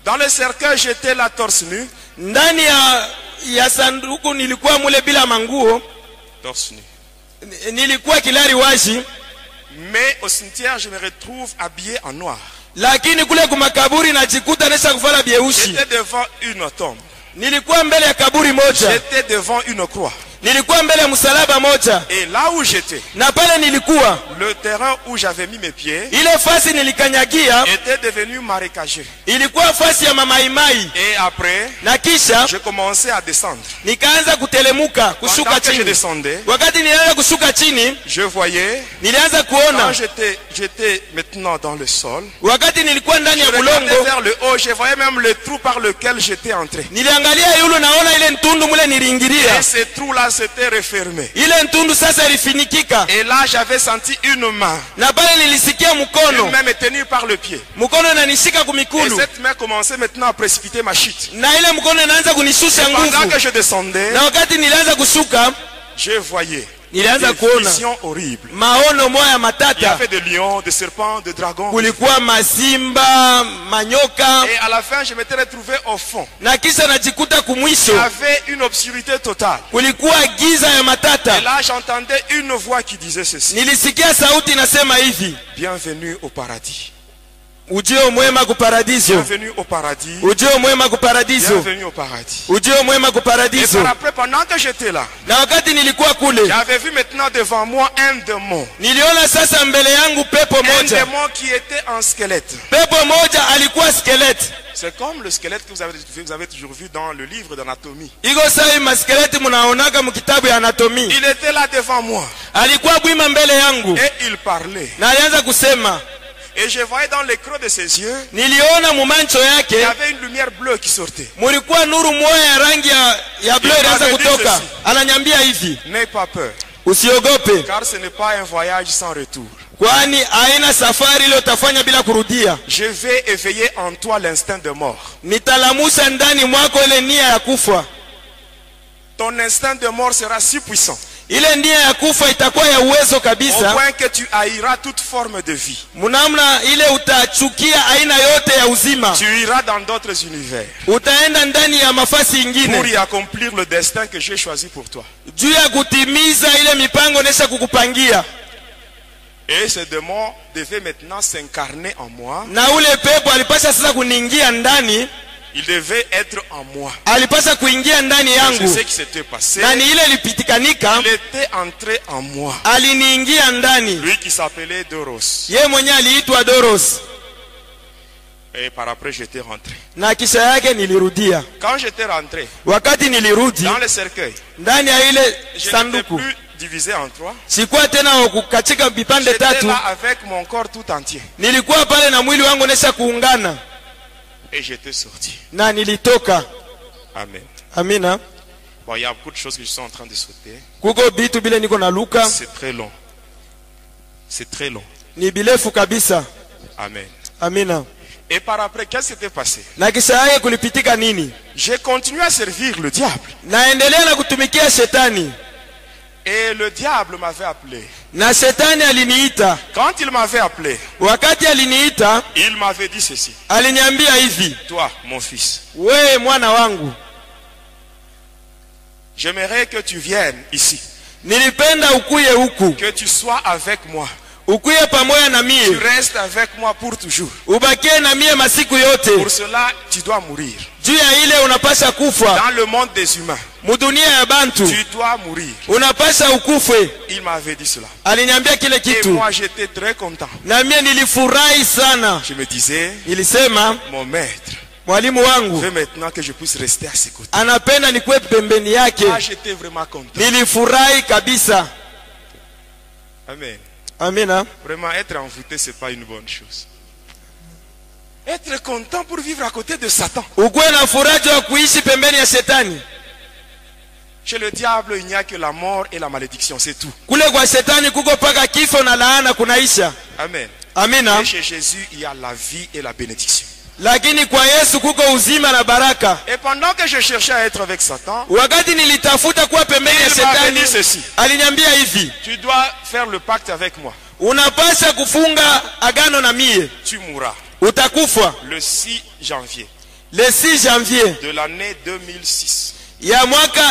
Dans le cercueil, j'étais là torse nu. Ndani ya sanduku nilikuwa mule bila manguo, Torse nu. nilikuwa kilari washi, Mais au cimetière, je me retrouve habillé en noir. lakini kule kwa makaburi najikuta nesha kuvala bieushi. J'étais devant une tombe. Nilikuwa mbele ya kaburi moja, J'étais devant une croix. nilikuwa mbele ya msalaba moja, Et là où j'étais, na pale nilikuwa le terrain où j'avais mis mes pieds ile fasi nilikanyagia était devenu marécageux. ilikuwa fasi ya mamaimai, Et après, na kisha je commençais à descendre. nikaanza kutelemuka kushuka Pendant que je chini. descendais, Wakati nilianza kushuka chini, je voyais, nilianza quand kuona, j'étais maintenant dans le sol, wakati nilikuwa ndani je ya regardais bulongo, vers le haut, je voyais même le trou par lequel j'étais entré. niliangalia yulu, naona ile ntundu mule niliingilia, Et ce trou-là s'était refermé. ile ntundu sasa ilifinikika, Et là, j'avais senti une main. na pale nilisikia Une mkono, main me tenue par le pied. mkono inanishika Et kumikulu, cette main commençait maintenant à précipiter ma chute. na ile mkono inaanza kunishusha Pendant nguvu, que je descendais, na wakati nilianza kushuka, je voyais nilianza des kuona visions horribles. maono moya Il y matata. avait des lions, des serpents, des dragons. Kulikuwa masimba, manyoka, Et à la fin, je m'étais retrouvé au fond. na kisha najikuta Il kumwisho y avait une obscurité totale. kulikuwa giza ya Et matata. là, j'entendais une voix qui disait ceci. Nilisikia sauti inasema hivi: Bienvenue au paradis. ujio mwema kuparadiso, Bienvenue au paradis. ujio mwema kuparadiso, Bienvenue au paradis. ujio mwema Et kuparadiso. par après, pendant que j'étais là, Na wakati nilikuwa kule, j'avais vu maintenant devant moi un démon. niliona sasa mbele yangu pepo Un moja. démon qui était en squelette. Pepo moja alikuwa skeleti, C'est comme le squelette que vous avez toujours vu dans le livre d'anatomie. iko sawa maskeleti munaonaga mukitabu ya anatomii. Il était là devant moi. Alikuwa bwima mbele yangu, Et il parlait. na alianza kusema. Et je voyais dans le creux de ses yeux, Niliona mumancho il y yake avait une lumière bleue qui sortait. mulikuwa nuru moya ya rangi ya bleu ilianza kutoka. Ananyambia hivi: N'aie pas peur, usiogope, car ce n'est pas un voyage sans retour. kwani haina safari ile utafanya bila kurudia. Je vais éveiller en toi l'instinct de mort. Nitalamusha ndani mwako ile nia ya kufa. Ton instinct de mort sera si puissant, Ile nia ya kufa itakuwa ya uwezo au kabisa, point que tu haïras toute forme de vie. mnamna ile utachukia aina yote ya uzima. Tu iras dans d'autres univers Utaenda ndani ya mafasi pour ingine y accomplir le destin que j'ai choisi pour toi. juu ya kutimiza ile mipango nesha kukupangia. Et ce démon devait maintenant s'incarner en moi. Na ule pepo alipasha sasa kuniingia ndani, Il devait être en moi. alipasha kuingia ndani C'est yangu, ce qui s'était passé. na ni ile ilipitikanika, Il était entré en moi. aliniingia ndani. Lui qui s'appelait Doros. Ye mwenye aliitwa Doros, Et par après, j'étais rentré. na kisha yake nilirudia. Quand j'étais rentré Wakati nilirudi dans le cercueil, ndani ya ile je n'étais sanduku, plus divisé en 3. Sikuwa tena wa kukatika vipande J'étais tatu. là avec mon corps tout entier. Nilikuwa pale na mwili wangu nesha kuungana. Et j'étais sorti. Na nilitoka. Amen. Amina. Bon, il y a beaucoup de choses que je suis en train de sauter. Kuko bitu bile niko na luka. C'est très long. C'est très long. Ni bilefu kabisa. Amen. Amina. Et par après, qu'est-ce qui s'était passé? Na kisha yake kulipitika nini? J'ai continué à servir le diable. Naendelea na kutumikia shetani. Et le diable m'avait appelé. Na shetani aliniita. Quand il m'avait appelé, Wakati aliniita, il m'avait dit ceci. aliniambia hivi. Toi, mon fils, Wewe mwana wangu, j'aimerais que tu viennes ici. nilipenda ukuye huku. Que tu sois avec moi. Ukuye pamoja na Tu mie. restes avec moi pour toujours. Ubakie na mie masiku yote. Pour cela, tu dois mourir. Juu ya ile unapasha kufa. Dans le monde des humains, Mudunia ya bantu. tu dois mourir. Unapasha ukufe. Il m'avait dit cela. Aliniambia kile Et kitu. moi, j'étais très content. Na mie nilifurahi sana. Je me disais, Nilisema, mon maître mwalimu wangu veut maintenant que je puisse rester à ses côtés. anapenda nikuwe pembeni yake. Ah, j'étais vraiment content. Nilifurahi kabisa. Amen. Amina. Vraiment, être envoûté, c'est pas une bonne chose. Être content pour vivre à côté de Satan. Ukuwe na furaha ya kuishi pembeni ya shetani. Chez le diable, il n'y a que la mort et la malédiction, c'est tout. Kule kwa shetani kuko paka kifo na laana kunaisha. Amen. Amina. Et chez Jésus, il y a la vie et la bénédiction. Lakini kwa Yesu kuko uzima na baraka. Et pendant que je cherchais à être avec Satan, Wakati nilitafuta kuwa pembeni ya il m'avait shetani, dit ceci. aliniambia hivi, Tu dois faire le pacte avec moi. unapasha kufunga agano na mie. Tu mourras Utakufa le 6 janvier le 6 janvier de l'année 2006. ya mwaka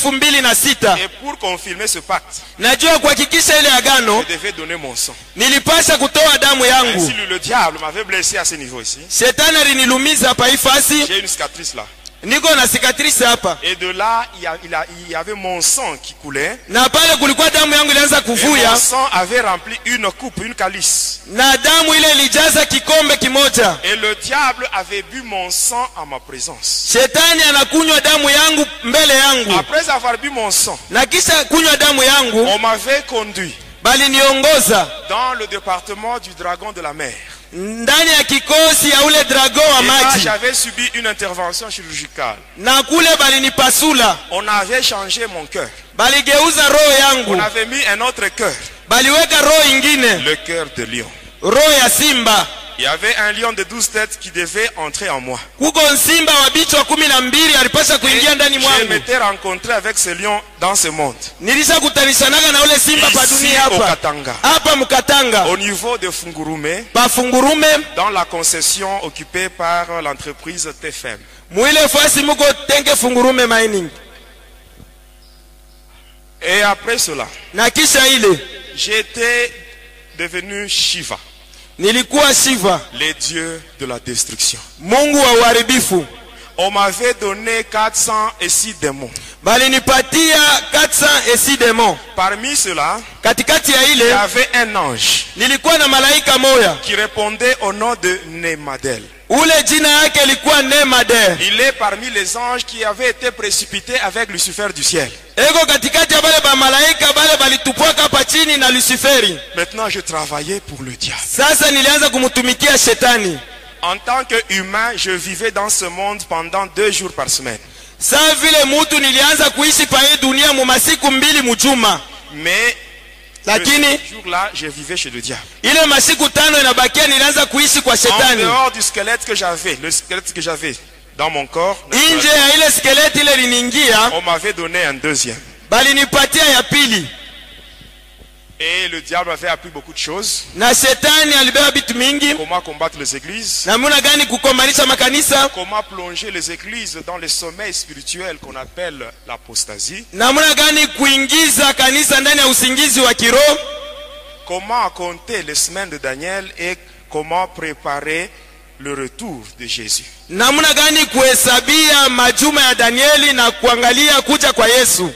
2006. Et pour confirmer ce pacte, Najua kuhakikisha ile agano je devais donner mon sang. nilipasha kutoa damu Ainsi, yangu. le diable m'avait blessé à ce niveau ici. Shetani alinilumiza hapa ifasi, J'ai une cicatrice là. niko na cicatrice hapa. Et de là, il y avait mon sang qui coulait. Na pale kulikuwa damu yangu ilianza Et kuvuya, mon sang avait rempli une coupe, une calice. na damu ile ilijaza kikombe kimoja. Et le diable avait bu mon sang en ma présence. Shetani anakunywa damu yangu mbele yangu, Après avoir bu mon sang, na kisha kunywa damu yangu on m'avait conduit bali niongoza dans le département du dragon de la mer. ndani ya kikosi ya ule drago wa Et là, maji, j'avais subi une intervention chirurgicale. na kule balinipasula, On avait changé mon cœur. baligeuza roho On yangu, avait mis un autre cœur, baliweka roho ingine, le cœur de lion. roho ya simba. Il y avait un lion de 12 têtes qui devait entrer en moi. Kuko simba wa bichwa 12 alipasha kuingia ndani Je mwangu. m'étais rencontré avec ce lion dans ce monde. Nilisha kutanishanaga na ule simba pa Ici dunia au hapa Katanga. hapa Mkatanga Au niveau de Fungurume, pa Fungurume, dans la concession occupée par l'entreprise TFM. mwile fasi muko Tenke Fungurume Mining. Et après cela, Na kisha ile j'étais devenu Shiva, nilikuwa Shiva, les dieux de la destruction. Mungu wa uharibifu. On m'avait donné 406 démons. Balinipatia 406 demons. Parmi ceux-là, Katikati ya il y ile avait un ange nilikuwa na malaika moya, qui répondait au nom de Nemadel. ule jina yake ilikuwa Nemader. Il est parmi les anges qui avaient été précipités avec Lucifer du ciel. Eko katikati ya bale ba malaika bale balitupwaka hapa chini na Luciferi. Maintenant, je travaillais pour le diable. Sasa nilianza kumtumikia shetani. En tant qu'humain, je vivais dans ce monde pendant 2 jours par semaine. Saa vile mutu nilianza kuishi pa hii dunia mu masiku 2 mujuma. Mais Lakini ce jour-là, je vivais chez le diable. ile masiku 5 inabakia nilianza kuishi kwa En shetani. dehors du squelette que j'avais, le squelette que j'avais dans mon corps, Nje ya ile skeleti ile liniingia, on m'avait donné un deuxième. balinipatia ya pili. Et le diable m'avait appris beaucoup de choses. Na shetani alibeba vitu mingi, Comment combattre les églises. namuna gani kukombanisha makanisa, Comment plonger les églises dans le sommeil spirituel qu'on appelle l'apostasie. namuna gani kuingiza kanisa ndani ya usingizi wa kiroho, Comment compter les semaines de Daniel et comment préparer le retour de Jésus. namuna gani kuhesabia majuma ya Danieli na kuangalia kuja kwa Yesu.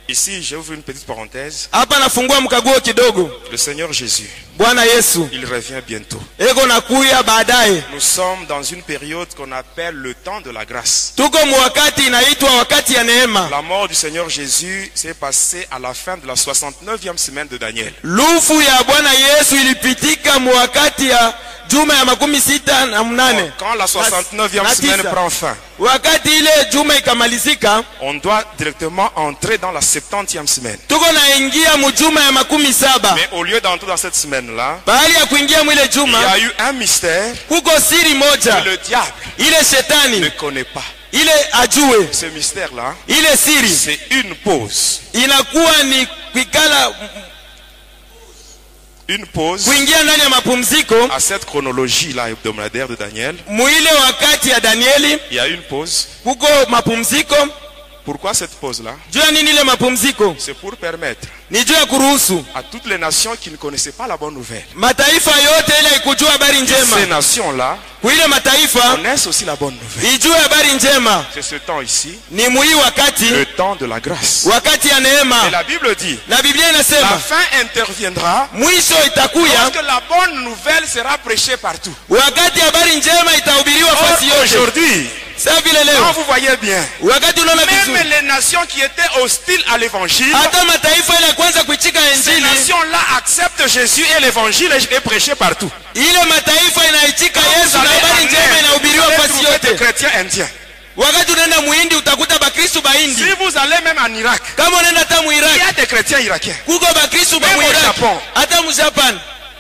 Ici, j'ouvre une petite parenthèse. Hapa nafungua mkaguo kidogo. Le Seigneur Jésus Bwana Yesu Il revient bientôt. eko nakuya baadaye. Nous sommes dans une période qu'on appelle le temps de la grâce. Tuko mwakati inaitwa wakati ya neema. La mort du Seigneur Jésus s'est passée à la fin de la 69e semaine de Daniel. Lufu ya Bwana Yesu ilipitika mwakati ya juma ya 68. Quand la 69e semaine prend fin, wakati ile juma ikamalizika, on doit directement entrer dans la 70e semaine. tuko naingia mjuma ya 17. Mais au lieu d'entrer dans cette semaine-là, Bahali ya kuingia mwile il y juma, a eu un mystère kuko siri moja que le diable ile ne shetani connaît pas. ile ajue. Ce mystère-là, Ile siri c'est une pause. inakuwa ni kuikala Une pause kuingia ndani ya mapumziko. à cette chronologie-là hebdomadaire de Daniel. Muile wakati ya Danieli Il y a une pause. kuko mapumziko. Pourquoi cette pause-là? Juu ya nini ile mapumziko? C'est pour permettre Ni juu ya kuruhusu à toutes les nations qui ne connaissaient pas la bonne nouvelle, mataifa yote ile ikujua habari ces njema, nations-là kuile mataifa connaissent aussi la bonne nouvelle. ijue habari njema. C'est ce temps ici, Ni mui wakati le temps de la grâce. wakati ya Et neema, la Bible dit, na Biblia la inasema fin interviendra mwisho itakuya lorsque la bonne nouvelle sera prêchée partout. wakati habari njema itahubiriwa Or, fasi yote. aujourd'hui, Sasa vile quand leo vous voyez bien, wakati unaona même vizuri, les nations qui étaient hostiles à l'évangile, hata mataifa ile ya kwanza kuichika ces injili, nations-là acceptent Jésus et l'évangile est prêché partout. ile mataifa inaichika Yesu na habari njema inahubiriwa vous allez fasi trouver des yote. chrétiens indiens. Wakati unaenda muhindi utakuta bakristu bahindi. Si vous allez même en Irak, Kama unaenda hata il y muiraki a des chrétiens irakiens. kuko bakristu ba Même au muiraki, Japon. hata mujapan.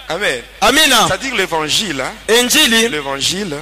Amen. Amina. C'est-à-dire l'évangile, hein, Injili l'évangile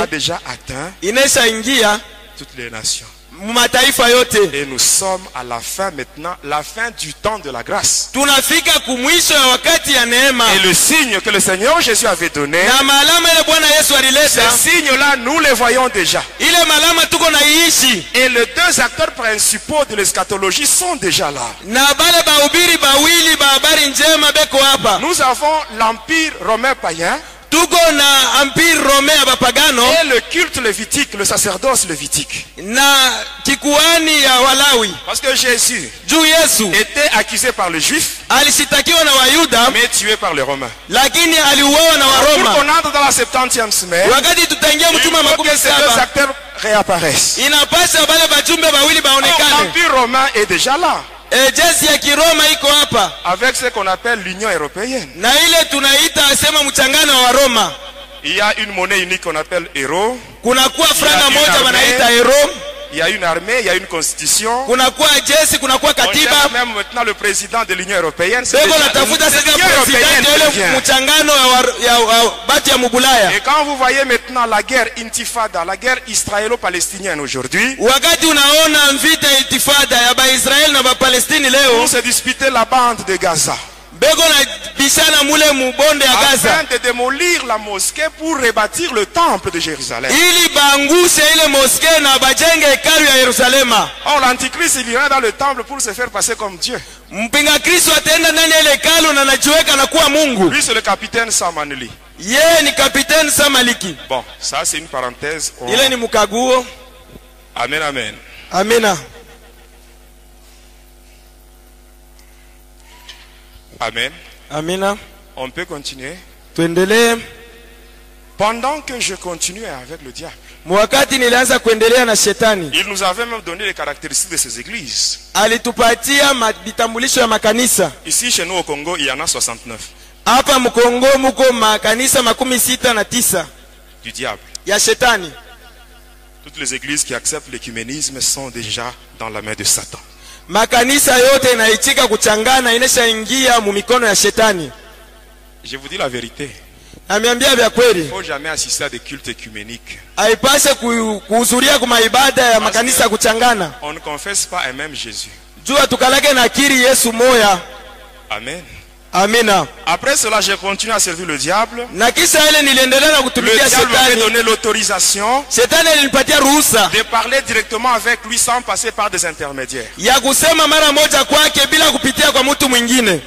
a déjà atteint inaisha ingia toutes les nations. mataifa yote. Et nous sommes à la fin maintenant, la fin du temps de la grâce. Tunafika kumwisho ya wakati ya neema, Et le signe que le Seigneur Jésus avait donné, na maalama ile Bwana Yesu alileta, ces signes-là, nous les voyons déjà. ile malama tuko naiishi, Et les deux acteurs principaux de l'eschatologie sont déjà là. na bale bahubiri bawili ba habari njema beko hapa. Nous avons l'empire romain païen Tuko na empire rome ya bapagano et le culte lévitique, le sacerdoce lévitique. na kikuani ya Walawi. Parce que Jésus Juu Yesu était accusé par les Juifs, alishitakiwa na Wayuda, mais tué par les Romains. lakini aliuawa na Pour Waroma. qu'on entre dans la 70e semaine, Wakati tutaingia il mchuma faut makumi que ces deux saba, acteurs réapparaissent. inapasha bale bajumbe bawili Or, baonekane. l'empire romain est déjà là, Jesi ya Kiroma iko hapa, avec ce qu'on appelle l'Union européenne. na ile tunaita sema mchangano wa Roma. Il y a une monnaie unique qu'on appelle euro. Kunakuwa franga une moja armée. wanaita euro, Il y a une armée, il y a une constitution. kunakuwa jesi, kunakuwa On cherche katiba. même maintenant le président de l'Union européenne. C'est Beko déjà natafuta sasa l'Union européenne presidenti qui ile vient. mchangano ya batu ya Mubulaya. Et quand vous voyez maintenant la guerre intifada, la guerre israélo-palestinienne aujourd'hui, Wakati unaona vita ya itifada ya Baisraeli na Bapalestini on leo, se disputait la bande de Gaza. beko na bishana mule mubonde ya Gaza Afin de démolir la mosquée pour rebâtir le temple de Jérusalem. ili bangushe ile moske na bajenge hekalu ya Yerusalema. Or, l'antichrist, il ira dans le temple pour se faire passer comme Dieu. Mpinga Kristo ataenda ndani ya ile hekalu na anajiweka na kuwa Mungu. Lui, c'est le capitaine Samaneli. Yeye ni kapiteni Samaliki. Bon, ça, c'est une parenthèse. Ile ni mkaguo. Amen, amen. Amina. Amen. Amina. On peut continuer. Tuendelee. Pendant que je continuais avec le diable, Mwakati nilianza kuendelea na shetani, il nous avait même donné les caractéristiques de ces églises. alitupatia vitambulisho ya makanisa. Ici, chez nous au Congo, il y en a 69 Hapa Mkongo muko makanisa 69 du diable. ya shetani. Toutes les églises qui acceptent l'écuménisme sont déjà dans la main de Satan. Makanisa yote inaitika kuchangana, inashaingia mu mikono ya shetani. Je vous dis la vérité. Namiambia vya Il kweli, ne faut jamais assister à des cultes écuméniques. haipashe kuhudhuria kwa ibada ya makanisa kuchangana. On ne confesse pas un même Jésus. Jua tukalake na kiri Yesu moya. Amen. Amina. Après cela, j'ai continué à servir le diable. Na kisha ile niliendelea na Le kutumikia diable m'avait shetani. donné l'autorisation Shetani alinipatia ruhusa de parler directement avec lui sans passer par des intermédiaires. ya kusema mara moja kwake bila kupitia kwa mtu mwingine.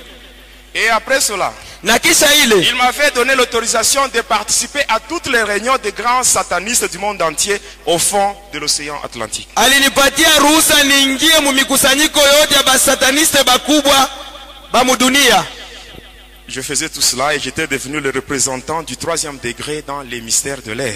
Et après cela, Na kisha ile il m'avait donné l'autorisation de participer à toutes les réunions des grands satanistes du monde entier au fond de l'océan Atlantique. alinipatia ruhusa niingie mu mikusanyiko yote ya basataniste bakubwa ba mudunia. je faisais tout cela et j'étais devenu le représentant du 3e degré dans les mystères de l'air.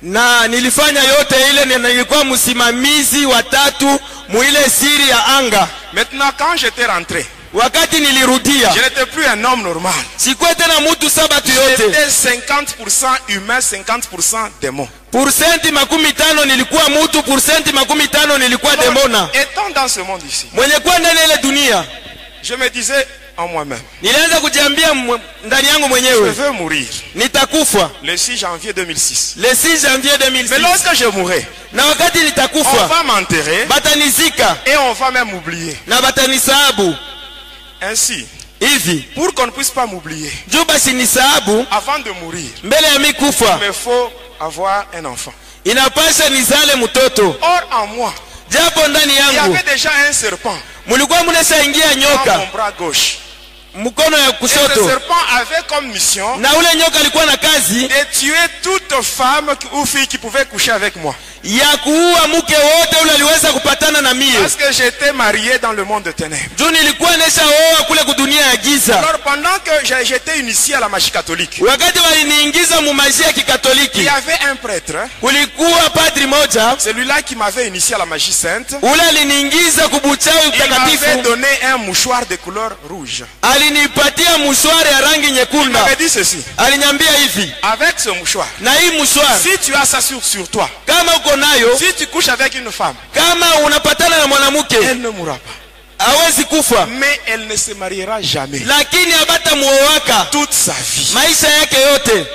na nilifanya yote ile, nilikuwa msimamizi wa tatu muile siri ya anga. Maintenant, quand j'étais rentré, Wakati nilirudia, je n'étais plus un homme normal. sikuwa tena mtu sabatu yote. J'étais 50% humain, 50% démon. Pourcenti 50 nilikuwa mtu, pourcenti 50 nilikuwa demona. Étant dans ce monde ici, Mwenye kuwa ndani ile dunia, je me disais en moi-même, nilianza kujiambia ndani yangu je mwenyewe, veux mourir. nitakufa Le 6 janvier 2006. le 6 janvier Mais 2006. lorsque je mourrai, Na wakati on nitakufa, va m'enterrer batanizika et on va même m'oublier. na batanisahabu. Ainsi, Hivi pour qu'on ne puisse pas m'oublier, juu basi nisahabu avant de mourir, mbele ya mimi kufa, il me faut avoir un enfant. inapasha nizale mtoto. Or, en moi, Japo ndani il y yangu avait déjà un serpent mulikuwa mneshaingia dans nyoka mon bras gauche. mkono ya Et ce kushoto, serpent avait comme mission na ule nyoka alikuwa na kazi de tuer toute femme ou fille qui pouvait coucher avec moi. ya kuua mke wote ule aliweza kupatana na mie, Parce que j'étais marié dans le monde de ténèbres. juu nilikuwa neshaoa kule kudunia ya giza. Alors pendant que j'étais initié à la magie catholique, Wakati waliniingiza mu magia ya il Kikatoliki, y avait un prêtre, kulikuwa padri moja celui-là qui m'avait initié à la magie sainte. ule aliniingiza kubuchawi Il m'avait utakatifu, donné un mouchoir de couleur rouge. alinipatia mushwari ya rangi Il nyekunda. m'avait dit ceci: Aliniambia hivi, avec ce mouchoir, na hii mushwari si tu as ça sur toi, kama uko nayo, si tu couches avec une femme, kama unapatana na mwanamke elle ne mourra pas. hawezi kufa, Mais elle ne se mariera jamais. lakini abata muowaka Toute sa vie. maisha yake yote.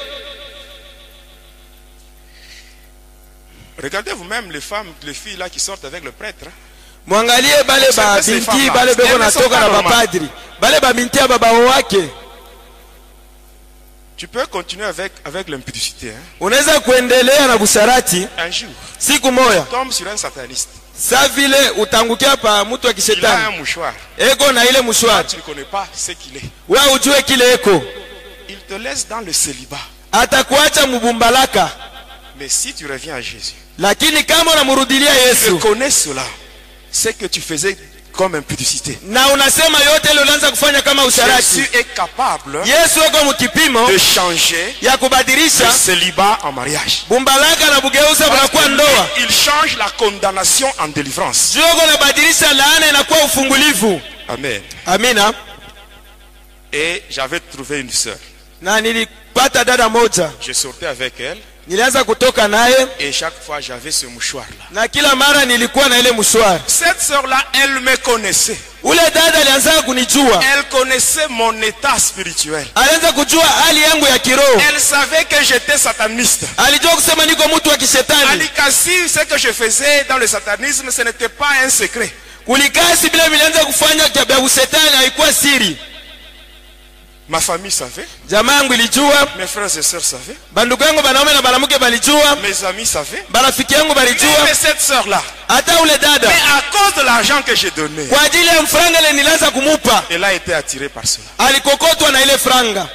Regardez vous-même les femmes, les filles là qui sortent avec le prêtre. Mwangalie bale ba binti bale beko natoka na bapadri, bale ba binti ya baba wake. Tu peux continuer avec l'impudicité. Hein. Unaweza kuendelea na busharati, Un jour, siku moja tu tombes sur un sataniste. sa vile utangukia pa mtu wa Il a un kishetani, mouchoir. eko na ile Toi, mushwari, tu ne connais pas ce qu'il est. wewe ujue kile eko, Il te laisse dans le célibat. atakuacha mubumbalaka. Mais si tu reviens à Jésus, Lakini kama unamurudilia tu Yesu connais cela. C'est que tu faisais comme impudicité. na unasema yote ile ulianza kufanya kama Jésus usharati, est capable Yesu eko mukipimo de changer ya le kubadilisha célibat en mariage. bumbalaka na bugeuza Parce bunakuwa que ndoa. lui, il change la condamnation en délivrance. Juu eko nabadilisha laana inakuwa ufungulivu. Amen. Amina. Et j'avais trouvé une sœur. Na nilipata dada moja, Je sortais avec elle nilianza kutoka naye et chaque fois j'avais ce mouchoir-là. na kila mara nilikuwa na ile mshwari. Cette sœur-là, elle me connaissait. Ule dada alianza kunijua, Elle connaissait mon état spirituel. alianza kujua hali yangu ya kiroho, Elle savait que j'étais sataniste. alijua kusema niko mtu wa kishetani. Alikasi, ce que je faisais dans le satanisme, ce n'était pas un secret. Kulikasi bila nilianza kufanya vya ushetani haikuwa siri. Ma famille savait, Jamaa yangu ilijua, mes frères et sœurs savaient, bandugu yangu banaume na banamuke balijua, mes amis savaient. barafiki yangu balijua, Mais cette sœur-là, hata ule dada mais à cause de l'argent que j'ai donné, kwa ajili ya mfranga ile nilianza kumupa, elle a été attirée par cela. alikokotwa na ile franga.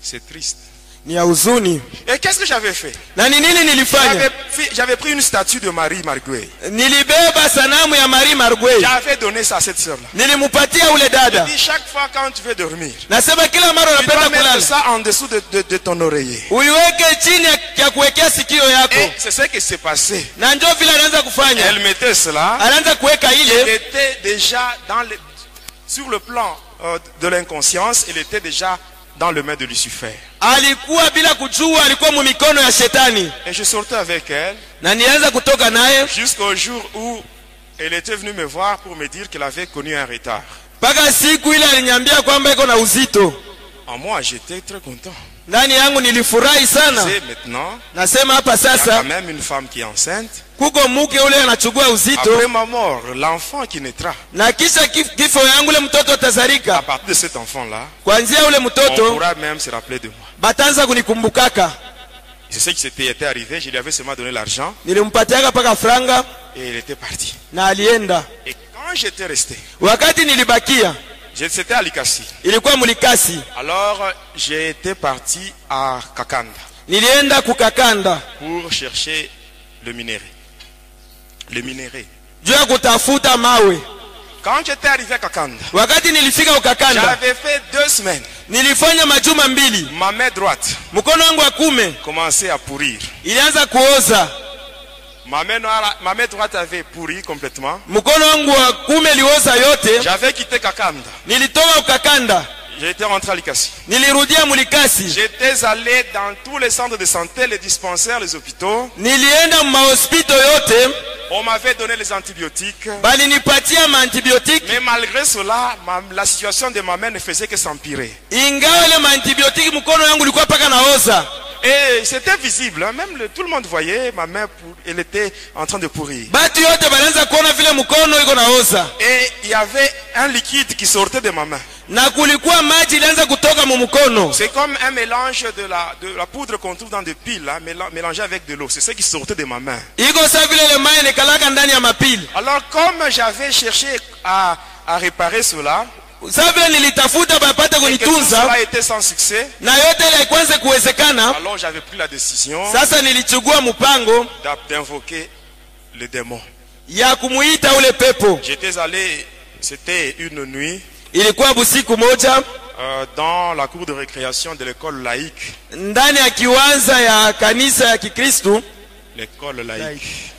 C'est triste. Ni ya huzuni. Et qu'est-ce que j'avais fait? Na ni nini nilifanya? J'avais pris une statue de Marie Marguerite. Nilibeba sanamu ya Marie Marguerite, J'avais donné ça à cette sœur-là. nilimupatia ule dada. Je dis chaque fois quand tu veux dormir, Nasema kila mara tu dois unapenda mettre kulala, ça en dessous de ton oreiller. uiweke chini ya kuwekea sikio yako. Et c'est ce qui s'est passé. Na ndio vile anaanza kufanya, Elle mettait cela. anaanza kuweka Elle ile, était déjà sur le plan de l'inconscience, elle était déjà dans le main de Lucifer. alikuwa bila kujua, alikuwa mu mikono ya shetani. Et je sortais avec elle Na nianza kutoka naye jusqu'au jour où elle était venue me voir pour me dire qu'elle avait connu un retard. mpaka siku ile aliniambia kwamba iko na uzito. En moi, j'étais très content. Ndani yangu nilifurahi sana. C'est maintenant, Nasema hapa il y a sasa quand même une femme qui est enceinte. kuko mke ule anachukua uzito, Après ma mort, l'enfant qui naîtra, na kisha kifo yangu ule mtoto à atazarika. partir de cet enfant-là, Kuanzia ule on mtoto pourra même se rappeler de moi. batanza kunikumbukaka. C'est ce qui s'était arrivé, je lui avais seulement donné l'argent Nilimpatiaka paka franga et elle était partie. na alienda. Et quand j'étais resté, Wakati nilibakia c'était à Likasi. ilikuwa Mulikasi, Alors j'étais parti à Kakanda nilienda kukakanda pour chercher le minerai. Le minerai. juu ya kutafuta mawe. Quand j'étais arrivé à Kakanda, wakati nilifika ukakanda j'avais fait 2 semaines. nilifanya majuma mbili. Ma main droite Mkono wangu wa kume commençait à pourrir. ilianza kuoza. Ma main droite avait pourri complètement. Mkono wangu wa kume lioza yote. J'avais quitté Kakanda. Nilitoka ukakanda. J'étais rentré à Likasi. Nilirudia Mulikasi. J'étais allé dans tous les centres de santé, les dispensaires, les hôpitaux. Nilienda mahospito yote. On m'avait donné les antibiotiques. Bali nipatia maantibiotique. Mais malgré cela, la situation de ma main ne faisait que s'empirer. Ingawa ile maantibiotique mkono yangu ulikuwa paka naoza. Et c'était visible, hein? Même tout le monde voyait ma main, elle était en train de pourrir. Batu yote banaanza kuona vile mkono iko naoza. Et il y avait un liquide qui sortait de ma main. Na kulikuwa maji ilianza kutoka mu mkono. C'est comme un mélange de la poudre qu'on trouve dans des piles, hein, mélangée avec de l'eau. C'est ce qui sortait de ma main. Iko sawa vile ile maji nikalaka ndani ya mapili. Alors comme j'avais cherché à réparer cela, Sasa vile nilitafuta bapate et que tout kunitunza cela était sans succès, na yote ile haikuanza kuwezekana. alors j'avais pris la décision Sasa nilichukua mpango d'invoquer le démon. ya kumuita ule pepo. J'étais allé, c'était une nuit, Ilikuwa busiku moja dans la cour de récréation de l'école laïque. ndani ya kiwanza ya kanisa ya Kikristo. L'école laïque.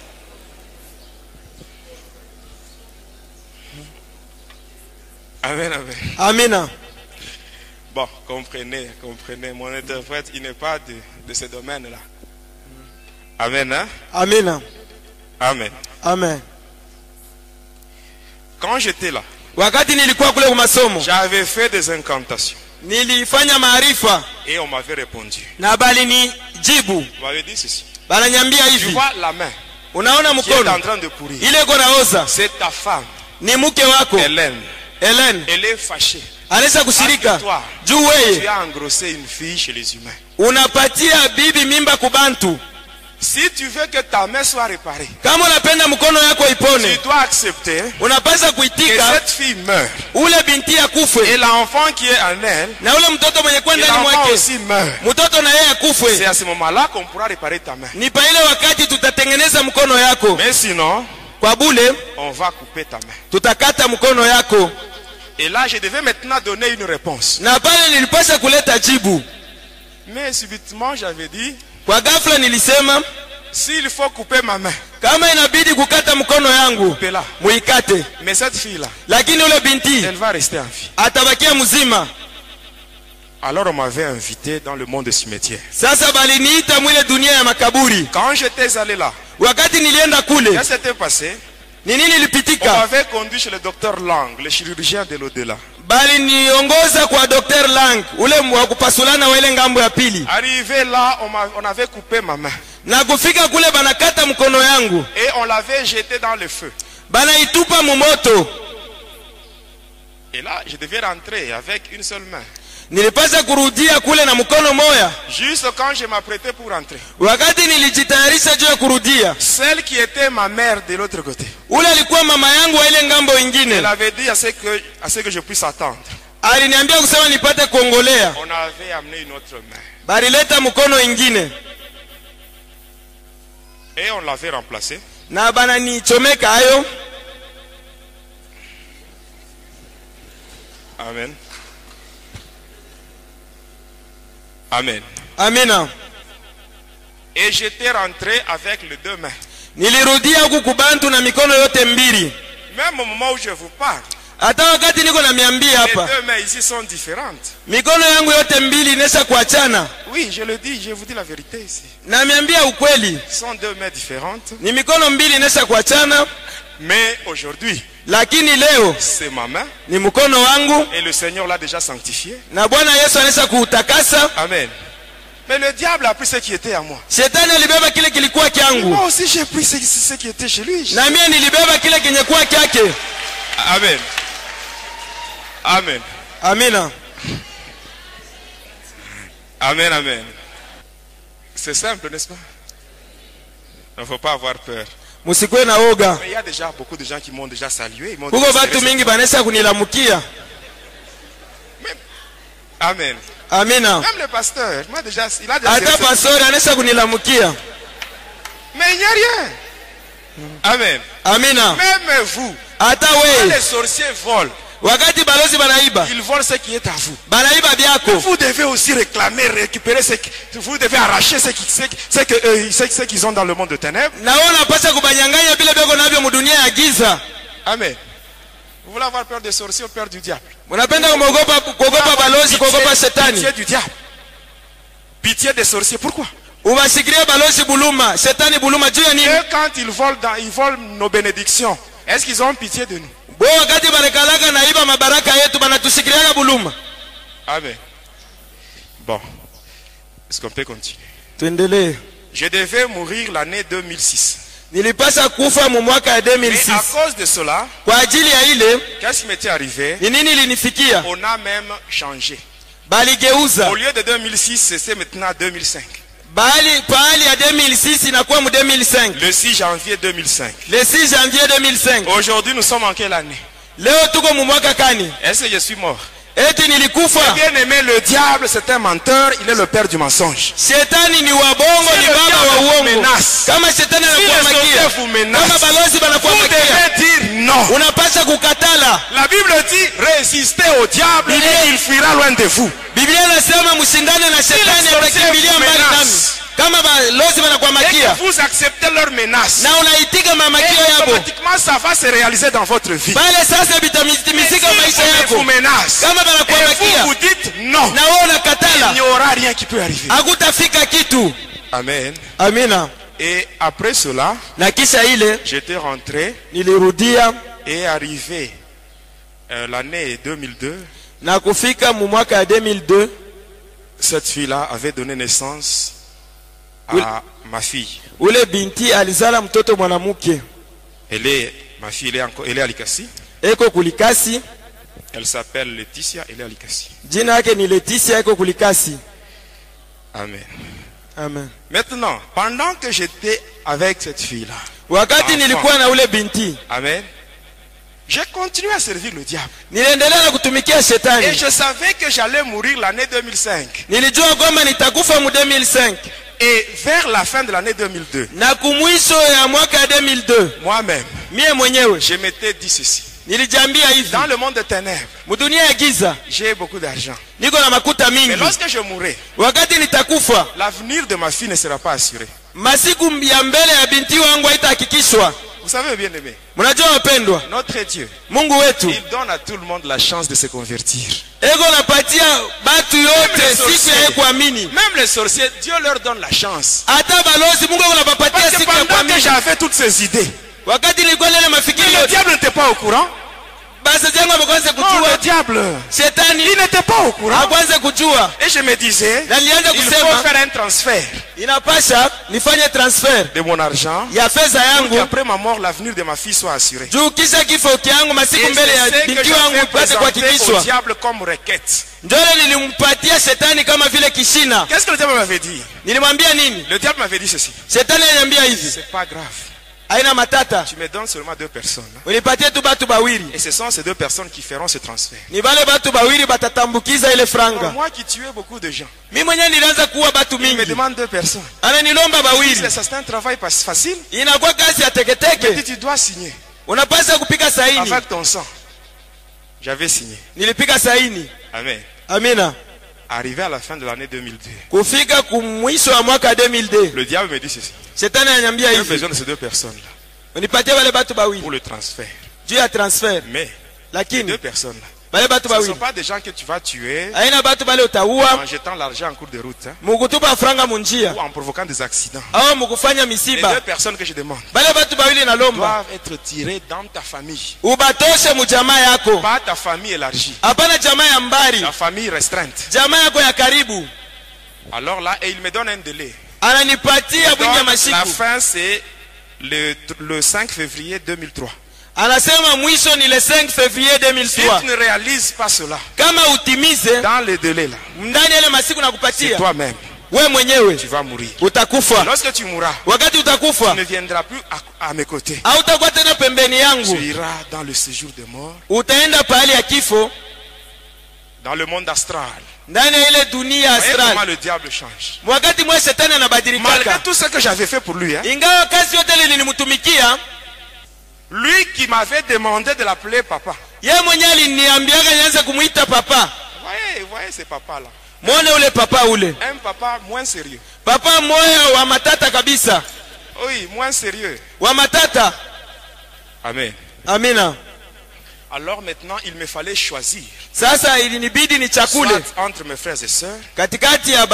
Amen, amen. Amina. Bon, comprenez, mon interprète, il n'est pas de ce domaine-là. Amen, hein? Amina. Amen. Amen. Quand j'étais là, Wakati nilikuwa kule kumasomo, j'avais fait des incantations. nilifanya maarifa Et on m'avait répondu. na bali ni jibu. On m'avait dit ceci. Bananyambia Tu hivi. vois la main Unaona qui est en mkono? train de pourrir. Ile iko naoza. C'est ta femme, Ni mke wako. Hélène. Helen. Elle est fâchée. Anaweza kushirika. Toi, Juu tu wewe as engrossé une fille chez les humains. unapatia bibi mimba kubantu. Si tu veux que ta main soit réparée, Kama unapenda mkono yako tu ipone, dois accepter unapaswa que kuitika cette fille meure. ule binti akufe Et l'enfant qui est en elle, na ule mtoto mwenye et kwa ndani l'enfant mwake aussi meurt. mtoto na yeye C'est akufe. à ce moment-là qu'on pourra réparer ta main. Ni pa ile wakati tutatengeneza mkono yako. Mais sinon, Kwa bule on va couper ta main. tutakata mkono yako. Et là, je devais maintenant donner une réponse. Na pale nilipasha kuleta jibu. Mais subitement, j'avais dit, Kwa ghafla nilisema s'il faut couper ma main, kama inabidi kukata mkono yangu coupez-la. muikate, Mais cette fille-là, lakini ule binti elle va rester en vie. atabakia mzima. Alors on m'avait invité dans le monde des cimetières. Sasa baliniita mwile dunia ya makaburi. Quand j'étais allé là, Wakati nilienda kule, qu'est-ce qui s'était passé? ni nini On ilipitika? m'avait conduit chez le docteur Lang, le chirurgien de l'au-delà. Bali niongoza kwa Dr. Lang, ule wa kupasulana wa ile ngambo ya pili. Arrivé là, on avait coupé ma main. Na kufika kule banakata mkono yangu. Et on l'avait jeté dans le feu. Banaitupa mumoto. Et là, je devais rentrer avec une seule main. Nilipasha kurudia kule na mkono moya. Juste quand je m'apprêtais pour rentrer. Wakati nilijitayarisha juu ya kurudia, Celle qui était ma mère de l'autre côté. ule alikuwa mama yangu wa ile ngambo Elle ingine. avait dit à ce que je puisse attendre. Aliniambia kusema nipate kuongolea. On avait amené une autre main. Balileta mkono ingine Et on l'avait remplacée. na bananichomeka hayo. Amen. Amen. Amina. Et j'étais rentré avec les deux mains. Nilirudia huku kubantu na mikono yote mbili. Même au moment où je vous parle, Hata wakati niko na miambia les hapa, deux mains ici sont différentes. mikono yangu yote mbili inesha kuachana. Oui, je le dis, je vous dis la vérité ici. Na miambia ukweli, Ce sont deux mains différentes. ni mikono mbili inesha kuachana, Mais aujourd'hui, lakini leo c'est ma main. ni mkono wangu Et le Seigneur l'a déjà sanctifié. na Bwana Yesu anesha kuutakasa. Amen. Mais le diable a pris ce qui était à moi. Shetani alibeba kile kilikuwa Et kyangu, moi aussi j'ai pris ce qui était chez lui. na mimi nilibeba kile kenye kuwa kyake. Amen. Amen. Amina. Amen, amen. C'est simple, n'est-ce pas? Il ne faut pas avoir peur. Musikwe na oga. Mais il y a déjà beaucoup de gens qui m'ont déjà salué. Ils m'ont Kuko dit, batu mingi banesha kunilamukia. Amen. Amina. Même le pasteur, il a déjà Hata servi. pastori anesha kunilamukia. Mais il n'y a rien. Amen. Amina. Même vous, hata Quand we les sorciers volent, wakati balozi banaiba ils volent ce qui est à vous. banaiba byako. Vous devez aussi réclamer, récupérer ce qui, vous devez arracher ce qu'ils ont dans le monde de ténèbres. Na wewe unapaswa kubanyanganya vile bego navyo mudunia ya giza. Amen. Vous voulez avoir peur des sorciers ou peur du diable? Unapenda kuogopa balozi, kuogopa shetani? Pitié du diable. Pitié des sorciers. Pourquoi? Ubashikirie balozi buluma, shetani buluma juu ya nini? Et quand ils volent nos bénédictions, est-ce qu'ils ont pitié de nous? Bo wakati balekalaka naiba mabaraka yetu banatushikiriana buluma. Amen. Bon. Est-ce qu'on peut continuer? Tuendelee. Je devais mourir l'année 2006. Nilipasa kufa mu mwaka ya Mais 2006. à cause de cela, Kwa ajili ya ile, qu'est-ce qui m'était arrivé? ni nini ilinifikia? On a même changé. Baligeuza. Au lieu de 2006, c'est maintenant 2005. Pahali ya 2006 inakuwa mu 2005. Le 6 janvier 2005. Le 6 janvier 2005. Aujourd'hui, nous sommes en quelle année? Leo tuko mu mwaka kani? Est-ce que je suis mort? Eti nilikufa. Bien aimé, le diable, c'est un menteur, il est le père du mensonge. Shetani ni wabongo, Si ni le baba diable wa vous uongo. menace, Kama shetani Si anakuwa les sorciers makia, vous menacent, kama balozi banakuwa vous makia, devez dire non. unapasha kukatala. La Bible dit, résistez au diable et il fuira loin de vous. Biblia inasema mshindane na shetani sorciers atakimbilia vous mbali nami. menacent, Kama balozi banakuwa et makia que vous acceptez leurs menaces, na unaitika mamakio et yabo, automatiquement ça va se réaliser dans votre vie. pale sasa Mais vitamisika si maisha on yako. vous menace, Kama banakuwa et makia vous dites non, na wewe il unakatala, n'y aura rien qui peut arriver. hakutafika kitu. Amen. Amina. Et après cela, Na kisha ile j'étais rentré nilirudia et arrivé l'année 2002, na kufika mu mwaka ya 2002. cette fille-là avait donné naissance à Oui. ma fille. Ule binti alizala mtoto mwanamke. Ma fille, elle est à Likasi. Eko kulikasi. Elle s'appelle Laetitia, elle est à Likasi. Jina yake ni Leticia, eko kulikasi. Amen. Amen. Maintenant, pendant que j'étais avec cette fille-là, Wakati Enfant. nilikuwa na ule binti, amen, j'ai continué à servir le diable. niliendelea na kutumikia Et shetani. je savais que j'allais mourir l'année 2005. Nilijua kwamba nitakufa mu 2005 Et vers la fin de l'année 2002, na kumwisho ya mwaka ya 2002, moi-même, mie mwenyewe je m'étais dit ceci. nilijambia hivi, Dans le monde des ténèbres, mudunia ya giza j'ai beaucoup d'argent. niko na makuta Mais mingi. lorsque je mourrai, Wakati nitakufa, l'avenir de ma fille ne sera pas assuré. masiku ya mbele ya binti wangu haitahakikishwa. Vous savez, bien aimé, Mnajua wapendwa, notre Dieu, Mungu wetu il donne à tout le monde la chance de se convertir. ego napatia batu yote siku ya kuamini. Même les sorciers, Dieu leur donne la chance. Hata balozi Mungu anapapatia Parce que siku ya pendant que kuamini. j'avais toutes ces idées, Wakati nilikuwa nile mafikiri le yote, diable n'était pas au courant. basi zangu wakaanza Non, kujua, le diable, shetani il n'était pas au courant. hakuanza kujua. Et je me disais, Na nilianza il faut kusema faire un transfert inapasha nifanye transfer de mon argent ya fedha pour yangu qu'après ma mort, l'avenir de ma fille soit assuré. juu kisha kifo kyangu masiku Et mbele ya c'est ce que binti wangu j'avais ipate présenté au kuhakikishwa. diable comme requête. Njole nilimpatia shetani kama vile kishina. Qu'est-ce que le diable m'avait dit? Nilimwambia nini? Le diable m'avait dit ceci. Shetani aliniambia hivi, C'est pas grave. haina matata, Tu me donnes seulement 2 personnes. unipatie tu batu bawili, Et ce sont ces 2 personnes qui feront ce transfert. ni bale batu bawili batatambukiza ile Alors, franga. moi qui tuais beaucoup de gens, Mimi mwenyewe nilianza kuua batu il me mingi, demande 2 personnes. ananilomba bawili, C'est un travail pas facile. inakuwa kazi ya Il me dit, teketeke, tu dois signer unapaswa kupika saini. avec ton sang. J'avais signé. Nilipika saini. Amen. Amina. Arrivé à la fin de l'année 2002, Kufika kumwisho wa mwaka 2002, le diable me dit ceci. shetani ananiambia J'ai hivi, besoin de ces 2 personnes-là unipatie wale batu bawili pour le transfert. juu ya transfer, Mais les 2 lakini personnes-là, bale batu ce ne sont bawili pas des gens que tu vas tuer haina batu bale utaua en jetant l'argent en cours de route, hein, mukutupa franga munjia ou en provoquant des accidents. au mukufanya Les 2 misiba. personnes que je demande Bale batu bawili nalomba doivent être tirées dans ta famille. ubatoshe mujamaa yako, Pas ta famille élargie, hapana jamaa ya mbali, ta famille restreinte. jamaa yako ya karibu. Alors là, et il me donne un délai. Ananipatia bwingi ya Donc, la mashiku, fin, c'est le 5 février 2003. anasema mwisho ni le 5 février Si 2003. tu ne réalises pas cela, Kama utimize dans le délai là, ndani ya ile masiku c'est nakupatia, toi-même, we mwenyewe tu vas mourir. utakufa. Lorsque tu mourras, Wakati tu utakufa, ne viendras plus à mes côtés. hautakuwa tena pembeni Tu yangu, iras dans le séjour de mort, utaenda pahali ya kifo, dans le monde astral. ndani ya ile dunia Voyez comment astral. le diable change. Wakati mwe shetani Malgré anabadilikaka, tout ce que j'avais fait pour lui, hein, ingawa kazi yote ile nilimtumikia, Lui qui m'avait demandé de l'appeler papa. Ye mwenye aliniambiaga nianze kumuita papa. Voyez ce papa là. Mwone ule papa ule. Un papa moins sérieux. Papa moyo wa matata kabisa. Oui, moins sérieux. Wa matata. Amen. Amina. Alors maintenant, il me fallait choisir. Sasa ilinibidi ni chakule. Soit entre mes frères et sœurs. Katikati ya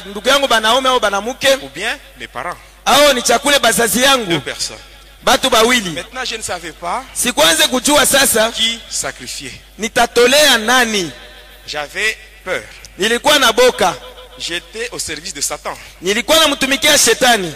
ndugu yangu banaume au banamuke. Ou bien mes parents. Ao ni chakule bazazi yangu. 2 personnes. Batu bawili. Maintenant, je ne savais pas Sikuanze kujua sasa qui sacrifier. nitatolea nani. J'avais peur. Nilikuwa na boka. J'étais au service de Satan. Nilikuwa namtumikia shetani.